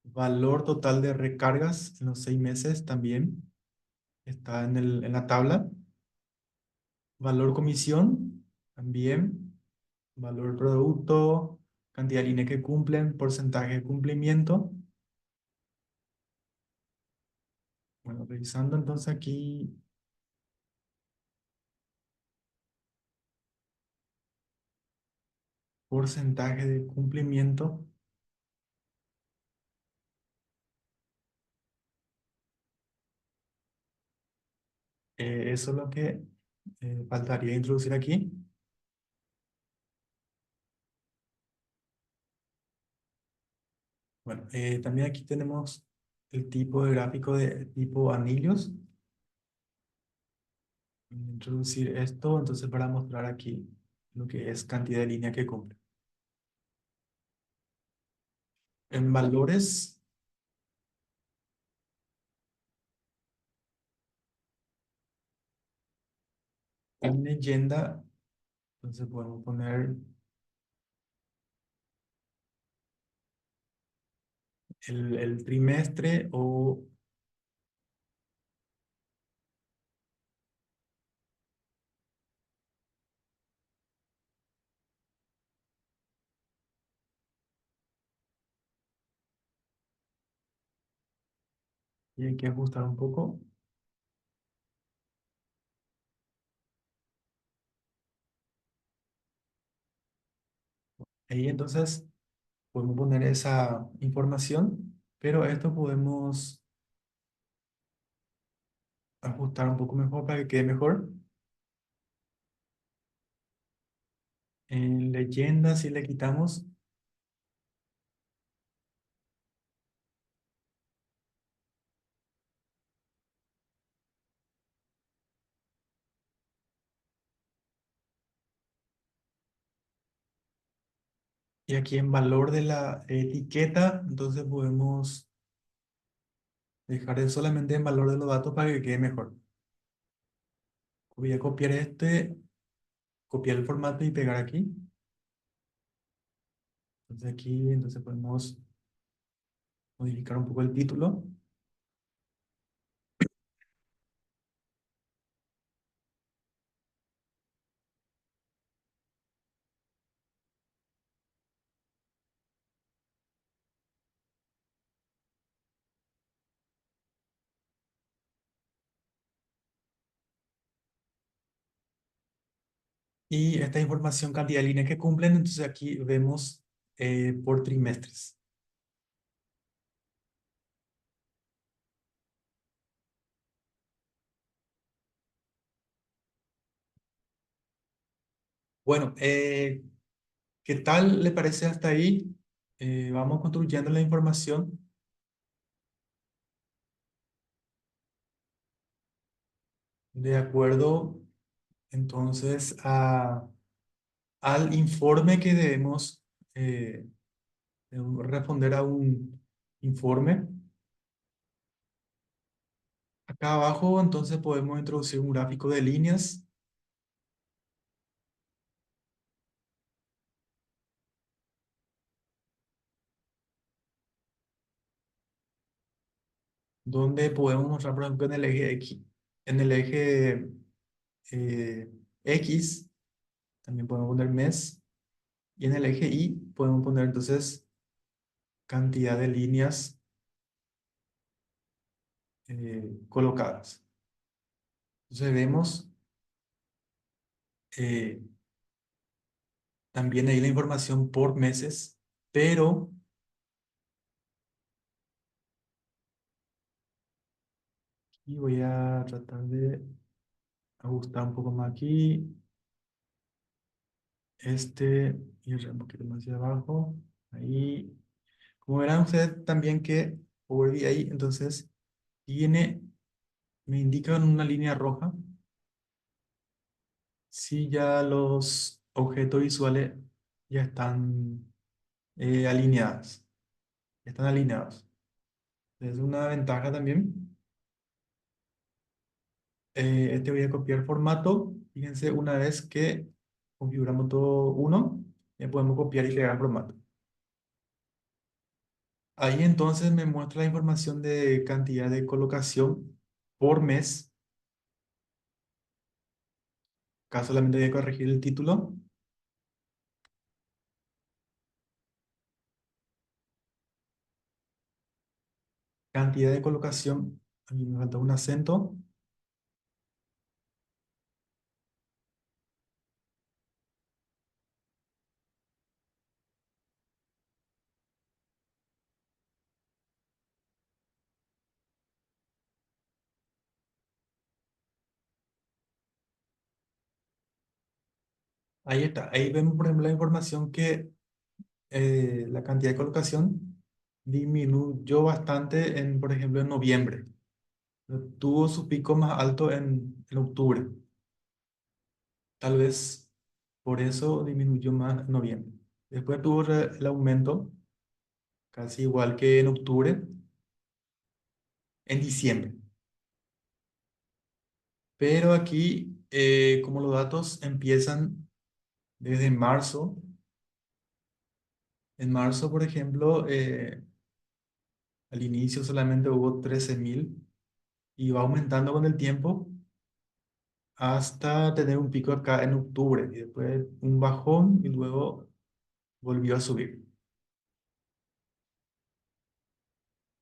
Valor total de recargas en los 6 meses también está en la tabla. Valor comisión también. Valor producto. Cantidad de líneas que cumplen. Porcentaje de cumplimiento. Bueno, revisando entonces aquí porcentaje de cumplimiento. Eso es lo que faltaría introducir aquí. Bueno, también aquí tenemos el tipo de gráfico de tipo anillos. Introducir esto, entonces para mostrar aquí lo que es cantidad de línea que cumple. En valores, en leyenda, entonces podemos poner el trimestre o y hay que ajustar un poco. Ahí entonces podemos poner esa información, pero esto podemos ajustar un poco mejor para que quede mejor. En leyenda, si le quitamos, y aquí en valor de la etiqueta, entonces podemos dejar solamente en valor de los datos para que quede mejor. Voy a copiar copiar el formato y pegar aquí. Entonces aquí, entonces podemos modificar un poco el título. Y esta información, cantidad de líneas que cumplen, entonces aquí vemos por trimestres. Bueno, ¿qué tal le parece hasta ahí? Vamos construyendo la información de acuerdo entonces al informe que debemos eh, responder a un informe. Acá abajo entonces podemos introducir un gráfico de líneas donde podemos mostrar, por ejemplo, en el eje X, en el eje eh, X, también podemos poner mes, y en el eje Y podemos poner entonces cantidad de líneas colocadas. Entonces vemos eh, también ahí la información por meses, pero, y voy a tratar de ajustar un poco más aquí, y un poquito más hacia abajo, ahí. Como verán ustedes también que Power BI entonces tiene, me indica en una línea roja si ya los objetos visuales ya están alineados, ya están alineados. Es una ventaja también. Este voy a copiar formato. Fíjense, una vez que configuramos todo uno, ya podemos copiar y pegar formato. Ahí entonces me muestra la información de cantidad de colocación por mes. Acá solamente voy a corregir el título. Cantidad de colocación. Aquí me falta un acento. Ahí está. Ahí vemos, por ejemplo, la información que la cantidad de colocación disminuyó bastante en, por ejemplo, en noviembre. Tuvo su pico más alto en octubre. Tal vez por eso disminuyó más en noviembre. Después tuvo el aumento, casi igual que en octubre, en diciembre. Pero aquí, como los datos empiezan desde marzo, en marzo, por ejemplo, al inicio solamente hubo 13.000 y va aumentando con el tiempo hasta tener un pico acá en octubre y después un bajón y luego volvió a subir.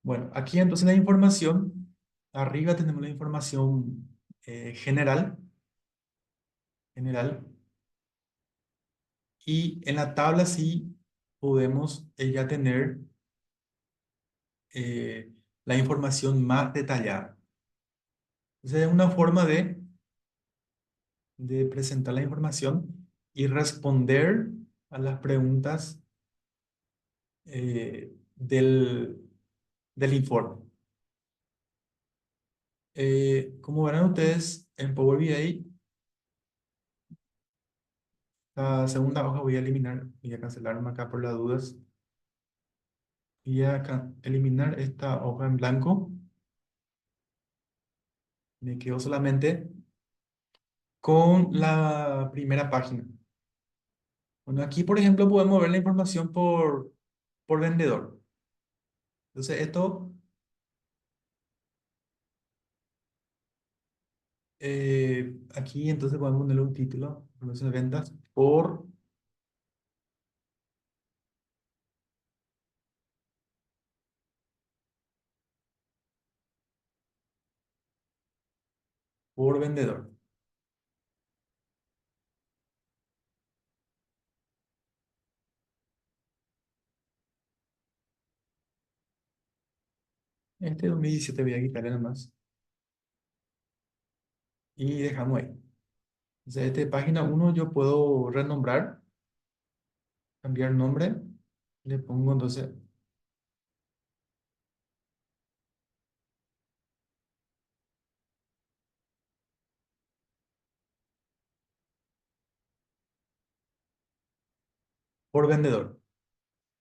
Bueno, aquí entonces la información, arriba tenemos la información general, general, y en la tabla sí podemos ya tener eh, la información más detallada. Entonces es una forma de presentar la información y responder a las preguntas del informe. Como verán ustedes, en Power BI, la segunda hoja voy a eliminar, voy a cancelarme acá por las dudas. Voy a eliminar esta hoja en blanco. Me quedo solamente con la primera página. Bueno, aquí, por ejemplo, podemos ver la información por vendedor. Entonces, esto, aquí entonces podemos ponerle un título, información de ventas, por vendedor. Este 2017 voy a quitarle nomás y dejamos ahí. Entonces, este página uno yo puedo renombrar, cambiar nombre. Le pongo entonces por vendedor.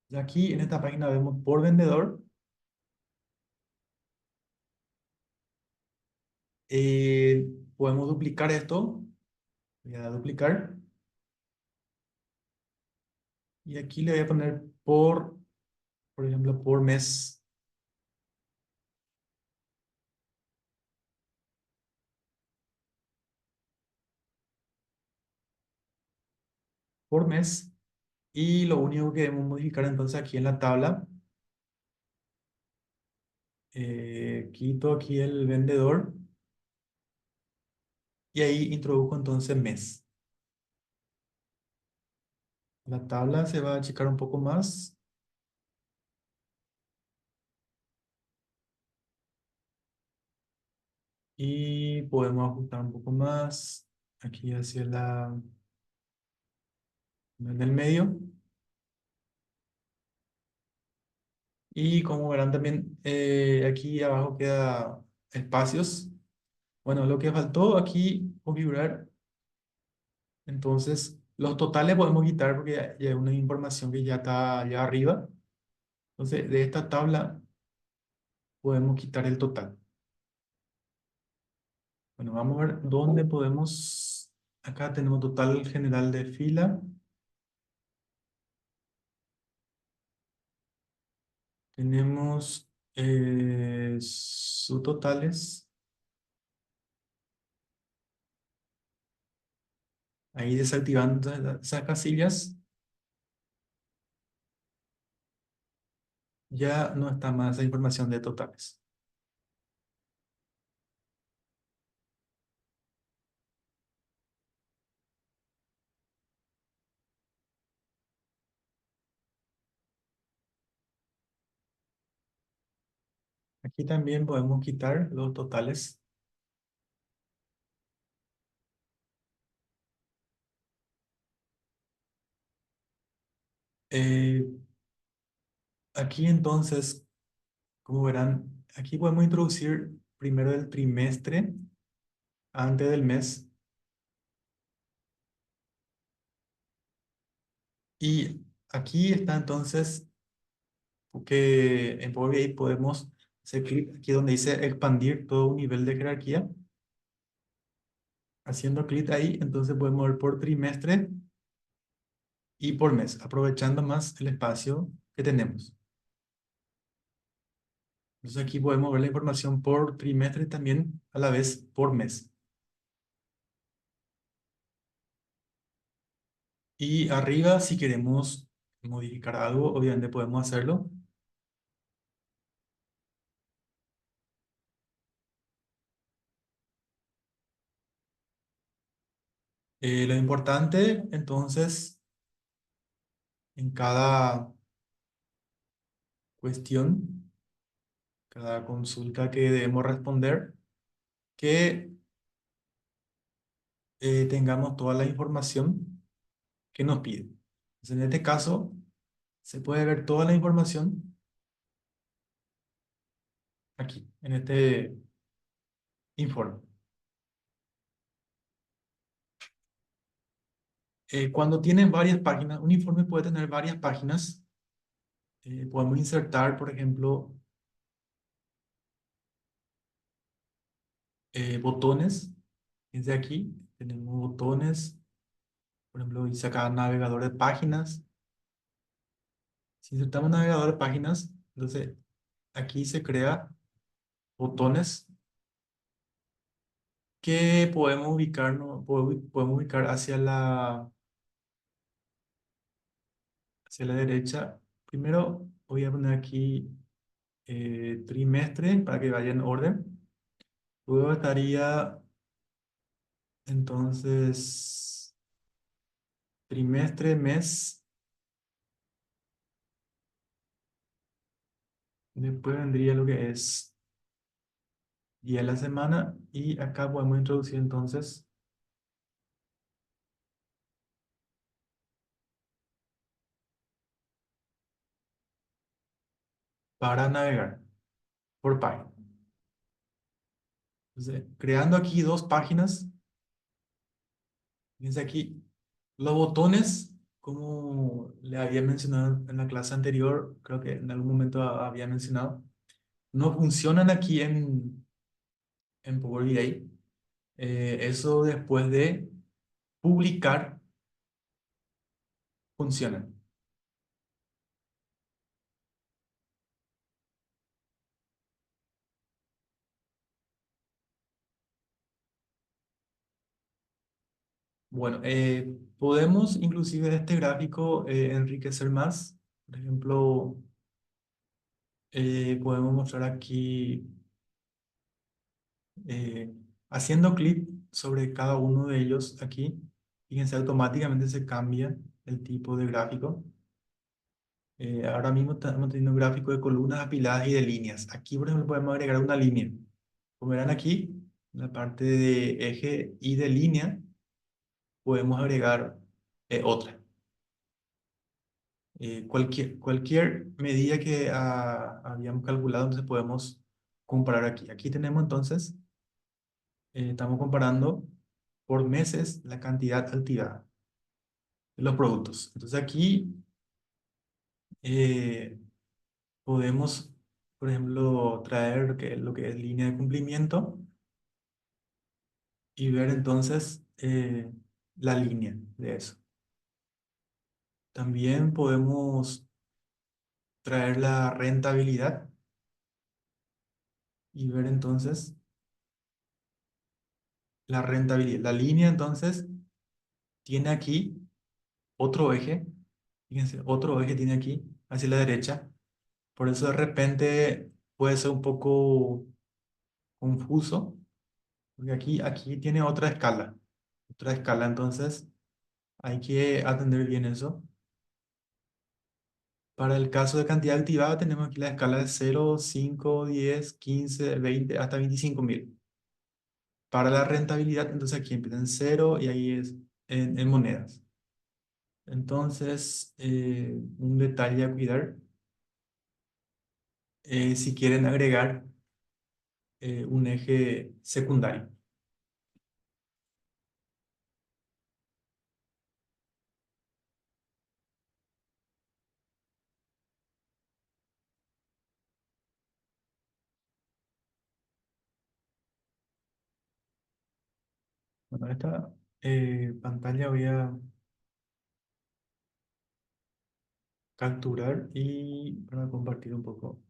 Y aquí en esta página vemos por vendedor. Eh, Podemos duplicar esto. Voy a duplicar. Y aquí le voy a poner por ejemplo, por mes. Por mes. Y lo único que debemos modificar entonces aquí en la tabla, quito aquí el vendedor y ahí introduzco entonces mes. La tabla se va a achicar un poco más y podemos ajustar un poco más aquí hacia en el medio. Y como verán también, aquí abajo queda espacios. Bueno, lo que faltó aquí configurar, entonces los totales podemos quitar porque ya es una información que ya está allá arriba. Entonces, de esta tabla podemos quitar el total. Bueno, vamos a ver dónde podemos. Acá tenemos total general de fila. Tenemos subtotales. Ahí desactivando esas casillas, ya no está más la información de totales. Aquí también podemos quitar los totales. Eh, Aquí entonces, como verán, aquí podemos introducir primero el trimestre antes del mes. Y aquí está entonces que en Power BI podemos hacer clic aquí donde dice expandir todo un nivel de jerarquía. Haciendo clic ahí, entonces podemos ver por trimestre y por mes, aprovechando más el espacio que tenemos. Entonces aquí podemos ver la información por trimestre y también a la vez por mes. Y arriba, si queremos modificar algo, obviamente podemos hacerlo. Lo importante, entonces, en cada cuestión, cada consulta que debemos responder, que tengamos toda la información que nos pide. Entonces, en este caso, se puede ver toda la información aquí, en este informe. Cuando tienen varias páginas, un informe puede tener varias páginas. Podemos insertar, por ejemplo, botones. Desde aquí tenemos botones, por ejemplo, dice acá navegador de páginas. Si insertamos navegador de páginas, entonces aquí se crea botones que podemos ubicar, ¿no? Podemos ubicar hacia la derecha. Primero voy a poner aquí trimestre para que vaya en orden. Luego estaría entonces trimestre, mes, Después vendría lo que es día de la semana y acá podemos introducir entonces para navegar por página. Entonces, creando aquí dos páginas, fíjense aquí, los botones, como le había mencionado en la clase anterior, creo que en algún momento había mencionado, no funcionan aquí en Power BI. Eso después de publicar funcionan. Bueno, podemos inclusive este gráfico enriquecer más. Por ejemplo, podemos mostrar aquí eh, haciendo clic sobre cada uno de ellos aquí. Fíjense, automáticamente se cambia el tipo de gráfico. Ahora mismo estamos teniendo un gráfico de columnas apiladas y de líneas. Aquí, por ejemplo, podemos agregar una línea. Como verán aquí, en la parte de eje y de línea, podemos agregar otra. Cualquier medida que habíamos calculado, entonces podemos comparar aquí. Aquí tenemos entonces, estamos comparando por meses la cantidad activada de los productos. Entonces aquí eh, podemos, por ejemplo, traer lo que es línea de cumplimiento y ver entonces la línea de eso. También podemos traer la rentabilidad y ver entonces la rentabilidad. La línea entonces tiene aquí otro eje, fíjense, otro eje tiene aquí hacia la derecha. Por eso de repente puede ser un poco confuso, porque aquí tiene otra escala, entonces hay que atender bien eso. Para el caso de cantidad activada tenemos aquí la escala de 0, 5, 10, 15, 20, hasta 25.000. Para la rentabilidad, entonces aquí empieza en 0 y ahí es en monedas. Entonces, un detalle a cuidar, si quieren agregar un eje secundario. Bueno, esta pantalla voy a capturar y para compartir un poco.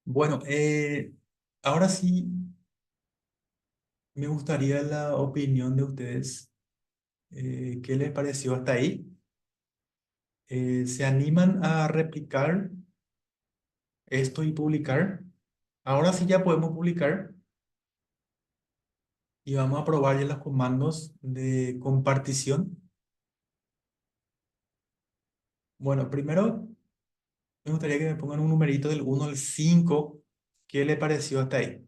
Bueno, ahora sí me gustaría la opinión de ustedes. ¿Qué les pareció hasta ahí? ¿Se animan a replicar esto y publicar? Ahora sí ya podemos publicar y vamos a probar ya los comandos de compartición. Bueno, primero me gustaría que me pongan un numerito del 1 al 5. ¿Qué le pareció hasta ahí?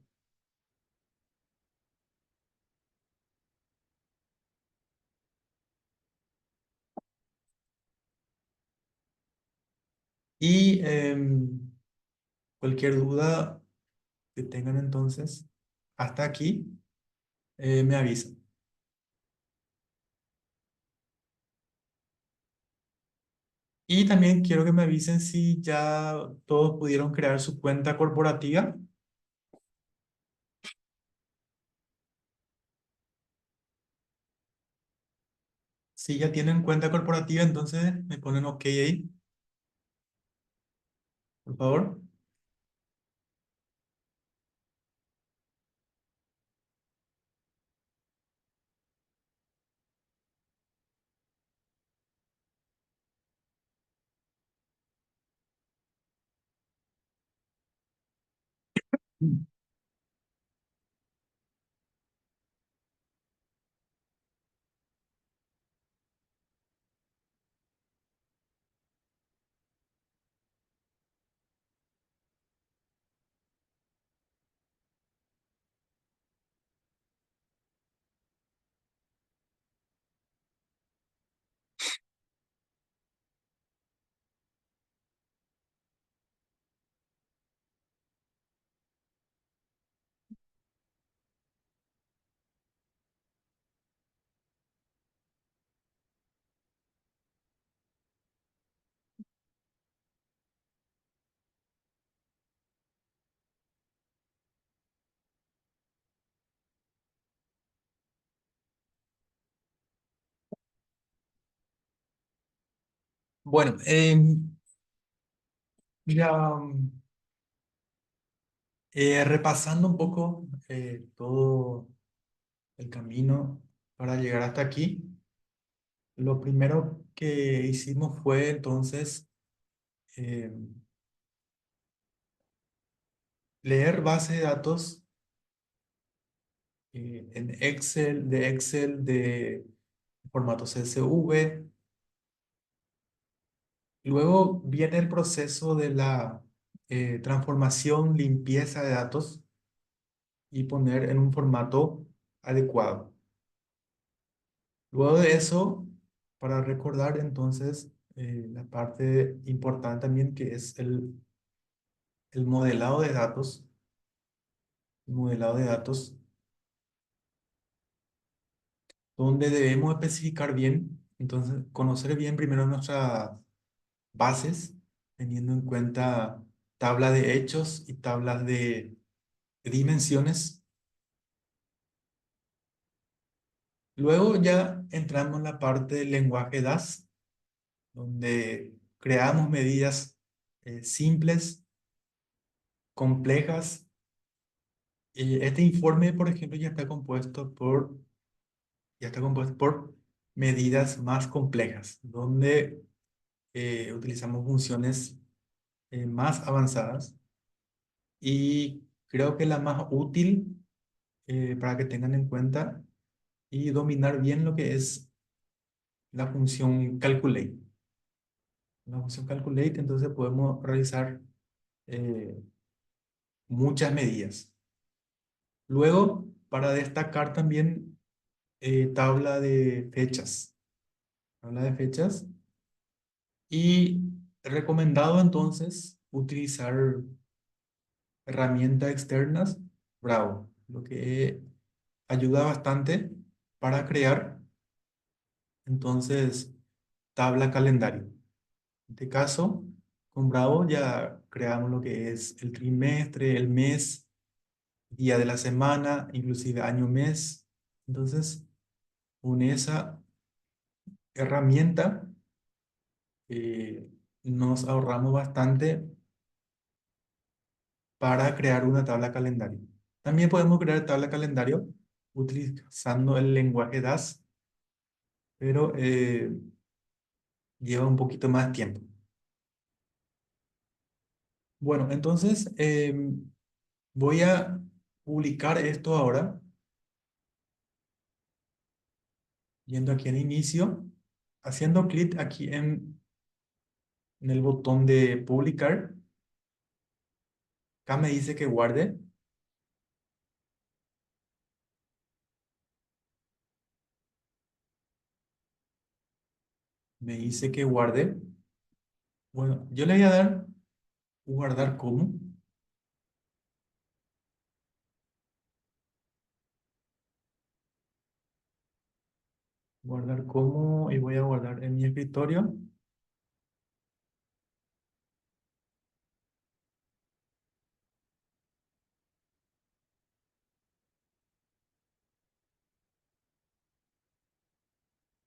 Y cualquier duda que tengan entonces, hasta aquí, me avisan. Y también quiero que me avisen si ya todos pudieron crear su cuenta corporativa. Si ya tienen cuenta corporativa, entonces me ponen OK ahí, por favor. Bueno, ya repasando un poco todo el camino para llegar hasta aquí, lo primero que hicimos fue entonces eh, leer base de datos en Excel, de formato CSV. Luego viene el proceso de la transformación, limpieza de datos y poner en un formato adecuado. Luego de eso, para recordar entonces la parte importante también que es el modelado de datos, el modelado de datos, donde debemos especificar bien, entonces conocer bien primero nuestras bases, teniendo en cuenta tabla de hechos y tablas de dimensiones. Luego ya entramos en la parte del lenguaje DAS, donde creamos medidas simples, complejas. Este informe, por ejemplo, ya está compuesto por medidas más complejas, donde utilizamos funciones más avanzadas y creo que la más útil para que tengan en cuenta y dominar bien lo que es la función calculate. La función calculate, entonces podemos realizar eh, muchas medidas. Luego, para destacar también tabla de fechas. Tabla de fechas. Y recomendado entonces utilizar herramientas externas, Bravo, lo que ayuda bastante para crear entonces tabla calendario. En este caso, con Bravo ya creamos lo que es el trimestre, el mes, día de la semana, inclusive año, mes. Entonces, con esa herramienta nos ahorramos bastante para crear una tabla calendario. También podemos crear tabla calendario utilizando el lenguaje DAS, pero lleva un poquito más tiempo. Bueno, entonces voy a publicar esto ahora, yendo aquí en inicio, haciendo clic aquí en el botón de publicar. Acá me dice que guarde. Me dice que guarde. Bueno, yo le voy a dar guardar como. Guardar como y voy a guardar en mi escritorio.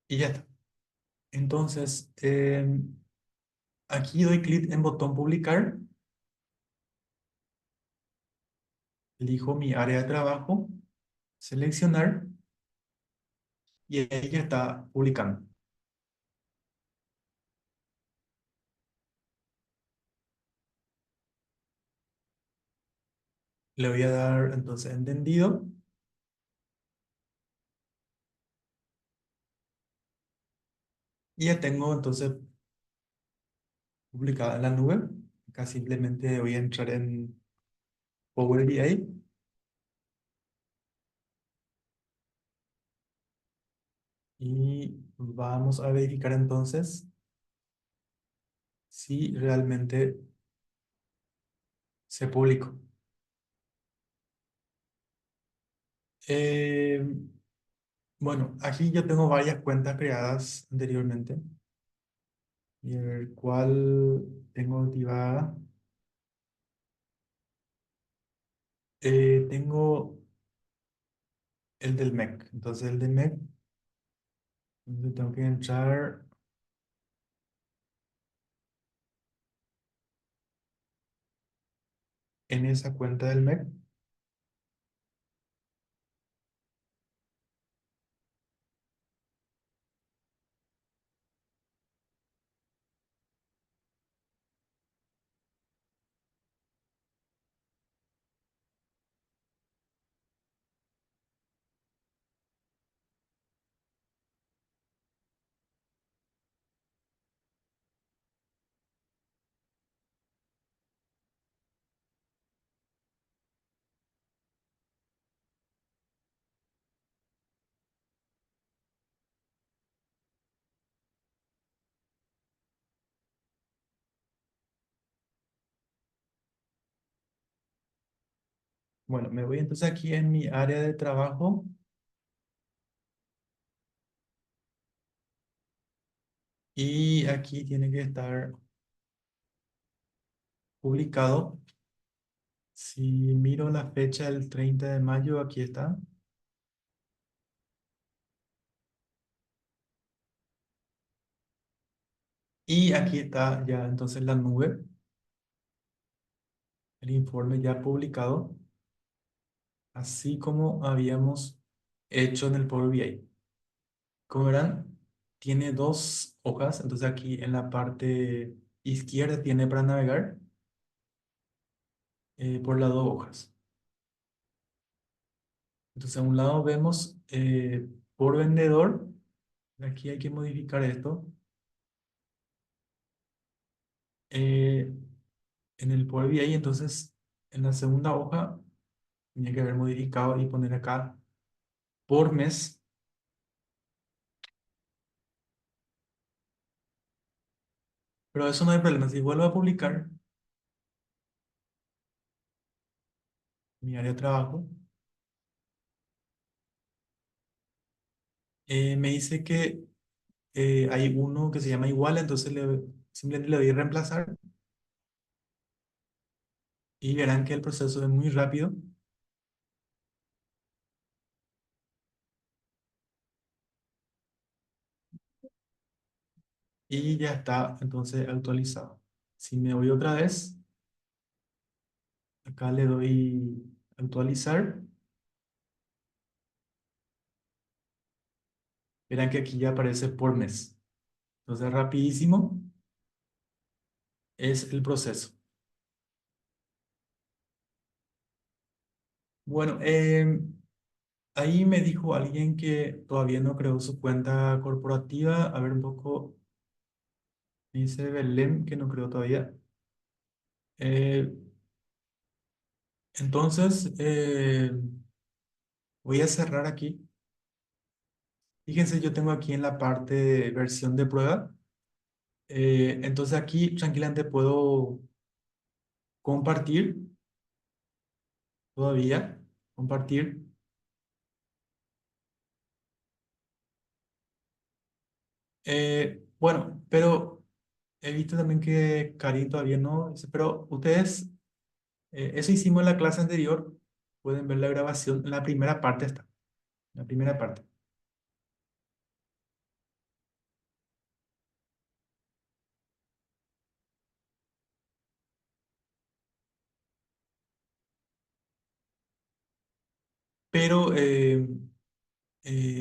Y ya está. Entonces, aquí doy clic en botón publicar, elijo mi área de trabajo, seleccionar y ahí ya está publicando. Le voy a dar entonces entendido y ya tengo entonces publicada en la nube. Acá simplemente voy a entrar en Power BI y vamos a verificar entonces si realmente se publicó. Eh, bueno, aquí yo tengo varias cuentas creadas anteriormente y el cual tengo activada. Tengo el del MEC. Entonces el del MEC, donde tengo que entrar en esa cuenta del MEC. Bueno, me voy entonces aquí en mi área de trabajo y aquí tiene que estar publicado. Si miro la fecha del 30 de mayo, aquí está. Y aquí está ya entonces la nube, el informe ya publicado, así como habíamos hecho en el Power BI. Como verán, tiene dos hojas, entonces aquí en la parte izquierda tiene para navegar por las dos hojas. Entonces a un lado vemos por vendedor, aquí hay que modificar esto. eh, en el Power BI, entonces en la segunda hoja tenía que haber modificado y poner acá por mes, pero eso no hay problema. Si vuelvo a publicar mi área de trabajo, me dice que hay uno que se llama igual, entonces simplemente le doy a reemplazar y verán que el proceso es muy rápido y ya está entonces actualizado. Si me voy otra vez, acá le doy actualizar, verán que aquí ya aparece por mes. Entonces rapidísimo es el proceso. Bueno, ahí me dijo alguien que todavía no creó su cuenta corporativa. A ver un poco, dice Belén que no creó todavía. Eh, entonces, voy a cerrar aquí. Fíjense, yo tengo aquí en la parte de versión de prueba. Entonces aquí tranquilamente puedo compartir todavía. Compartir. Bueno, pero he visto también que Karim todavía no. Dice, pero ustedes, eso hicimos en la clase anterior. Pueden ver la grabación. En la primera parte está. En la primera parte. Pero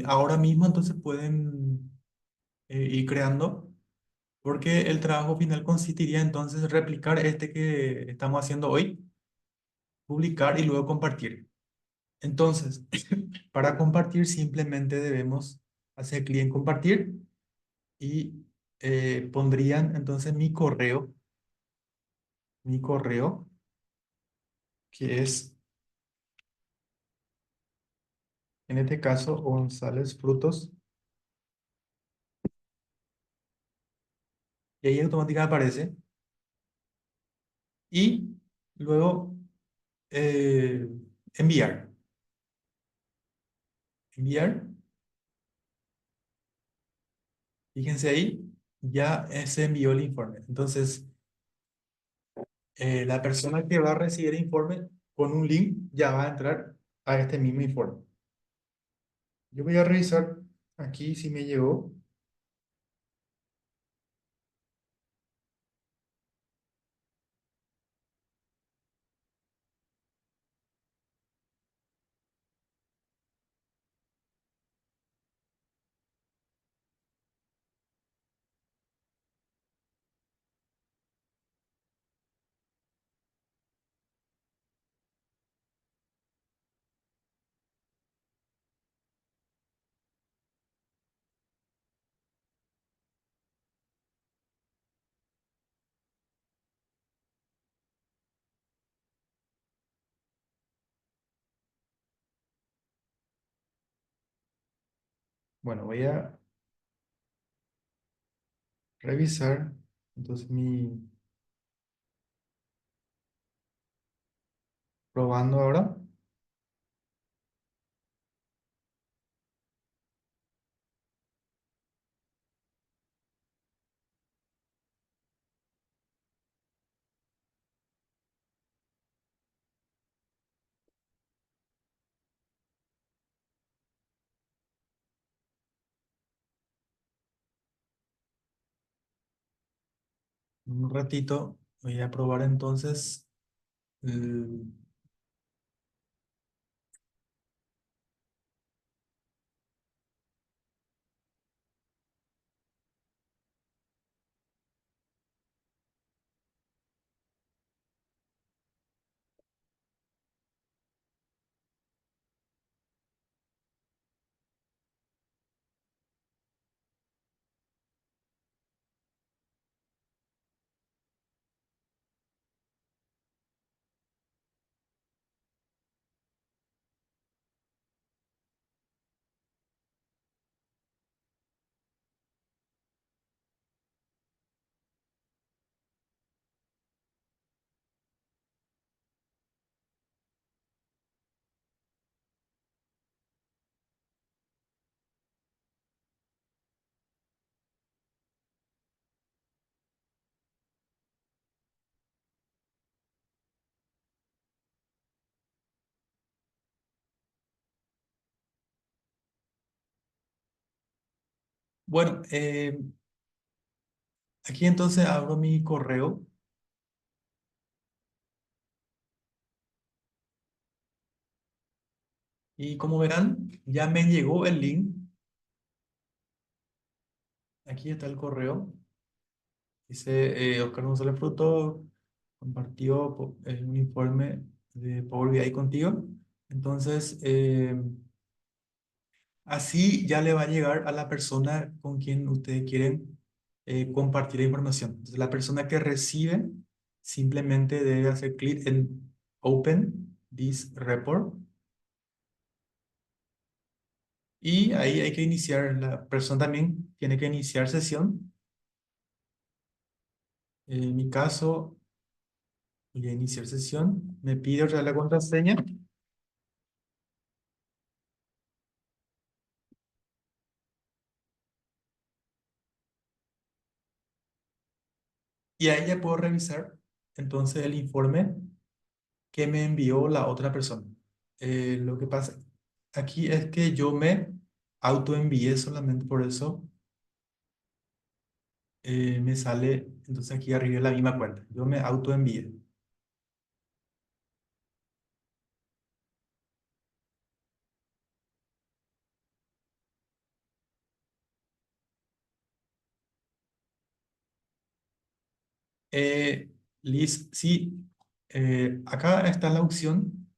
ahora mismo entonces pueden ir creando, porque el trabajo final consistiría entonces en replicar este que estamos haciendo hoy, publicar y luego compartir. Entonces, para compartir simplemente debemos hacer clic en compartir y pondrían entonces mi correo, que es en este caso González Frutos, y ahí automáticamente aparece, y luego eh, enviar, enviar, fíjense ahí, ya se envió el informe. Entonces, la persona que va a recibir el informe con un link ya va a entrar a este mismo informe. Yo voy a revisar aquí si me llegó. Bueno, voy a revisar entonces mi probando ahora. Un ratito voy a probar entonces. eh, bueno, aquí entonces abro mi correo y como verán, ya me llegó el link. Aquí está el correo. Dice Oscar González Fruto compartió un informe de Power BI contigo. Entonces, así ya le va a llegar a la persona con quien ustedes quieren compartir la información. Entonces, la persona que recibe simplemente debe hacer clic en Open this report y ahí hay que iniciar. La persona también tiene que iniciar sesión. En mi caso, voy a iniciar sesión. Me pide otra vez la contraseña y ahí ya puedo revisar entonces el informe que me envió la otra persona. Lo que pasa aquí es que yo me autoenvié solamente por eso me sale, entonces aquí arriba la misma cuenta. Yo me autoenvié. Eh, Liz, sí, acá está la opción.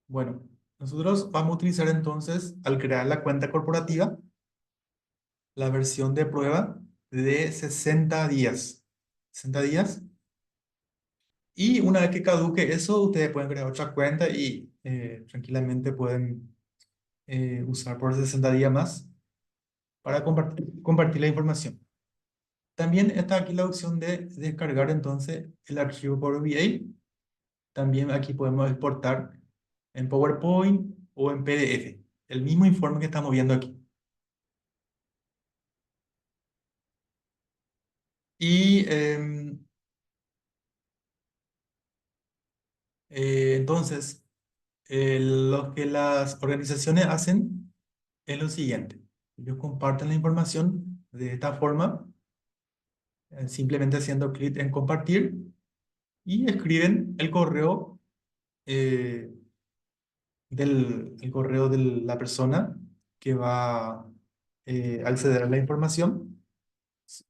Bueno, nosotros vamos a utilizar entonces, al crear la cuenta corporativa, la versión de prueba de 60 días. 60 días. Y una vez que caduque eso, ustedes pueden crear otra cuenta y tranquilamente pueden usar por 60 días más para compartir la información. También está aquí la opción de descargar entonces el archivo Power BI. También aquí podemos exportar en PowerPoint o en PDF. El mismo informe que estamos viendo aquí. Y entonces, lo que las organizaciones hacen es lo siguiente. Ellos comparten la información de esta forma, simplemente haciendo clic en compartir y escriben eh, el correo de la persona que va a acceder a la información.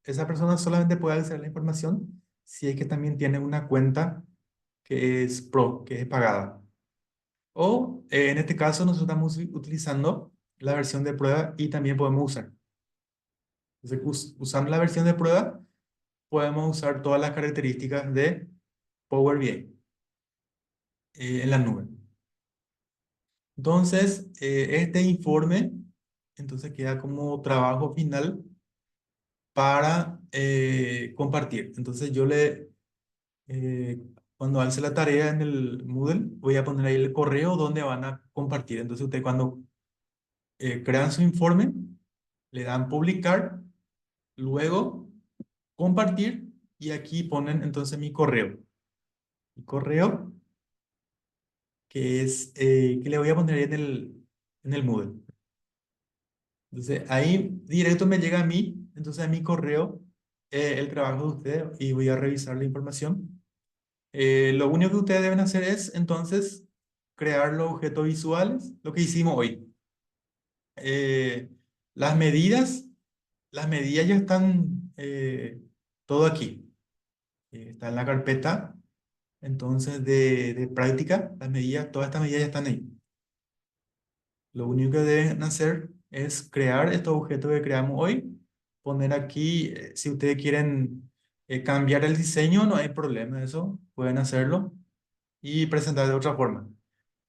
Esa persona solamente puede acceder a la información si es que también tiene una cuenta que es pro, que es pagada. O en este caso nosotros estamos utilizando la versión de prueba y también podemos usar. Entonces, usando la versión de prueba, podemos usar todas las características de Power BI en la nube. Entonces, este informe entonces queda como trabajo final para compartir. Entonces eh, cuando alce la tarea en el Moodle, voy a poner ahí el correo donde van a compartir. Entonces usted cuando crean su informe, le dan publicar, luego compartir y aquí ponen entonces mi correo. Mi correo que le voy a poner ahí en el Moodle. Entonces ahí directo me llega a mí, entonces a mi correo, el trabajo de usted y voy a revisar la información. Lo único que ustedes deben hacer es entonces crear los objetos visuales, lo que hicimos hoy. Eh, las medidas, las medidas ya están todo aquí. Está en la carpeta, entonces de práctica, las medidas, todas estas medidas ya están ahí. Lo único que deben hacer es crear estos objetos que creamos hoy, poner aquí, si ustedes quieren cambiar el diseño, no hay problema, eso pueden hacerlo y presentar de otra forma.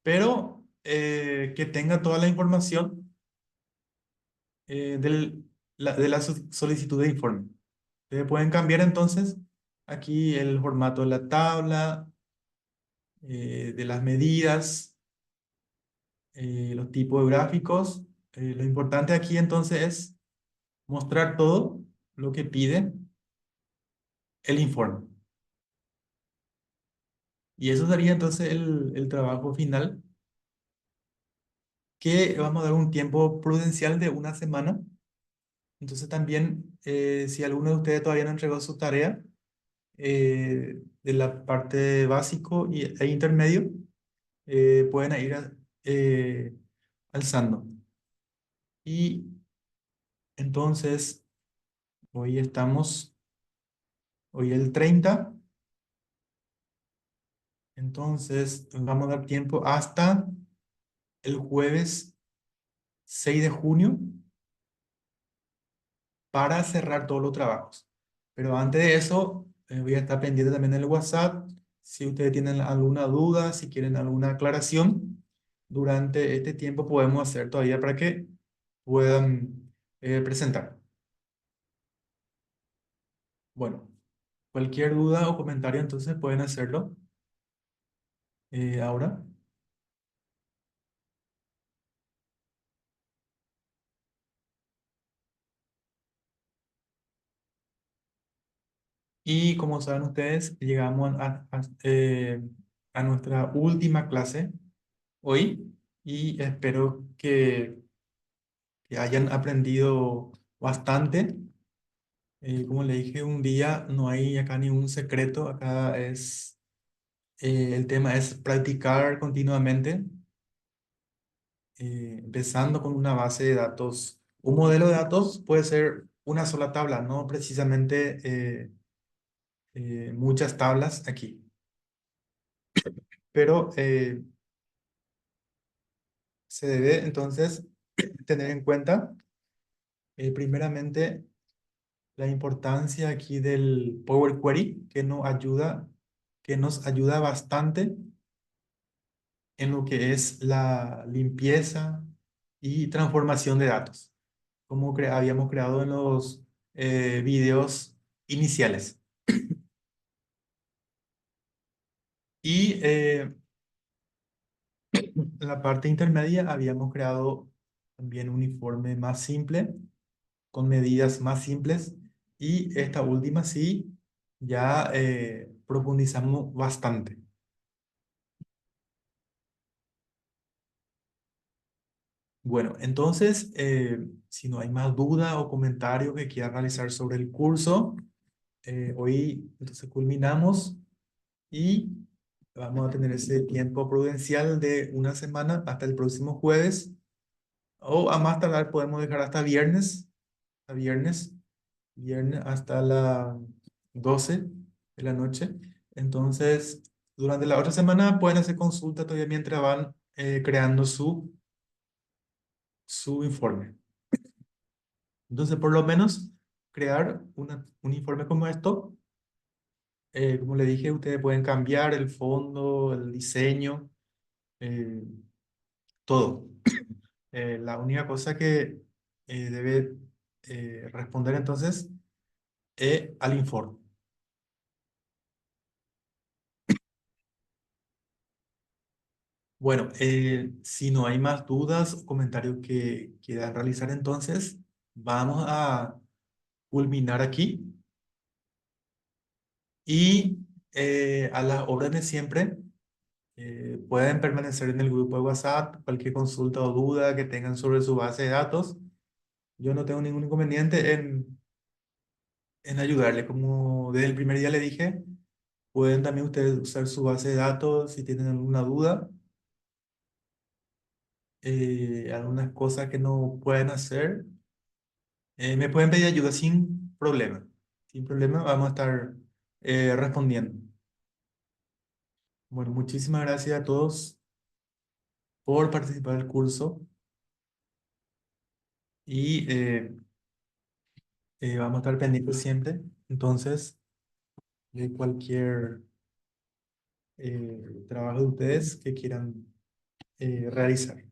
Pero que tenga toda la información de la solicitud de informe. Ustedes pueden cambiar entonces aquí el formato de la tabla, de las medidas, los tipos de gráficos. Lo importante aquí entonces es mostrar todo lo que pide el informe. Y eso sería entonces el trabajo final, que vamos a dar un tiempo prudencial de una semana. Entonces también, si alguno de ustedes todavía no entregó su tarea de la parte básico e intermedio, pueden ir alzando. Y entonces, hoy estamos, hoy el 30, entonces vamos a dar tiempo hasta el jueves 6 de junio para cerrar todos los trabajos. Pero antes de eso, voy a estar pendiente también del WhatsApp. Si ustedes tienen alguna duda, si quieren alguna aclaración, durante este tiempo podemos hacer todavía para que puedan presentar. Bueno, cualquier duda o comentario, entonces pueden hacerlo ahora. Y como saben ustedes, llegamos a nuestra última clase hoy y espero que hayan aprendido bastante. Como le dije un día, no hay acá ningún secreto, acá el tema es practicar continuamente, empezando con una base de datos. Un modelo de datos puede ser una sola tabla, no precisamente muchas tablas aquí, pero se debe entonces tener en cuenta primeramente la importancia aquí del Power Query, que nos ayuda bastante en lo que es la limpieza y transformación de datos, como habíamos creado en los videos iniciales. Y en la parte intermedia habíamos creado también un informe más simple, con medidas más simples, y esta última sí, ya profundizamos bastante. Bueno, entonces, si no hay más duda o comentario que quiera realizar sobre el curso, hoy entonces culminamos y vamos a tener ese tiempo prudencial de una semana hasta el próximo jueves, o a más tardar podemos dejar hasta viernes hasta las 12 de la noche. Entonces, durante la otra semana pueden hacer consulta todavía mientras van creando su informe. Entonces, por lo menos, crear un informe como esto, como le dije, ustedes pueden cambiar el fondo, el diseño, eh, todo. La única cosa debe responder entonces al informe. Bueno, si no hay más dudas o comentarios que quieran realizar, entonces vamos a culminar aquí y a las órdenes siempre. Pueden permanecer en el grupo de WhatsApp, cualquier consulta o duda que tengan sobre su base de datos. Yo no tengo ningún inconveniente en ayudarle. Como desde el primer día le dije, pueden también ustedes usar su base de datos si tienen alguna duda, algunas cosas que no pueden hacer. Me pueden pedir ayuda sin problema. Sin problema, vamos a estar respondiendo. Bueno, muchísimas gracias a todos por participar del curso y vamos a estar pendientes siempre. Entonces, de cualquier trabajo de ustedes que quieran realizar.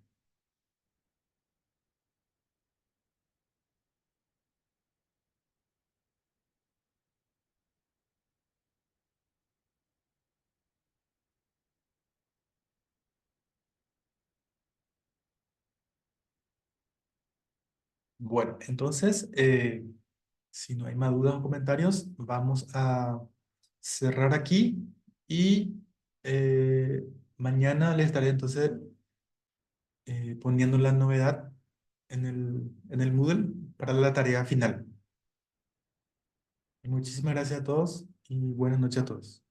Bueno, entonces, si no hay más dudas o comentarios, vamos a cerrar aquí y mañana les estaré entonces poniendo la novedad en el Moodle para la tarea final. Muchísimas gracias a todos y buenas noches a todos.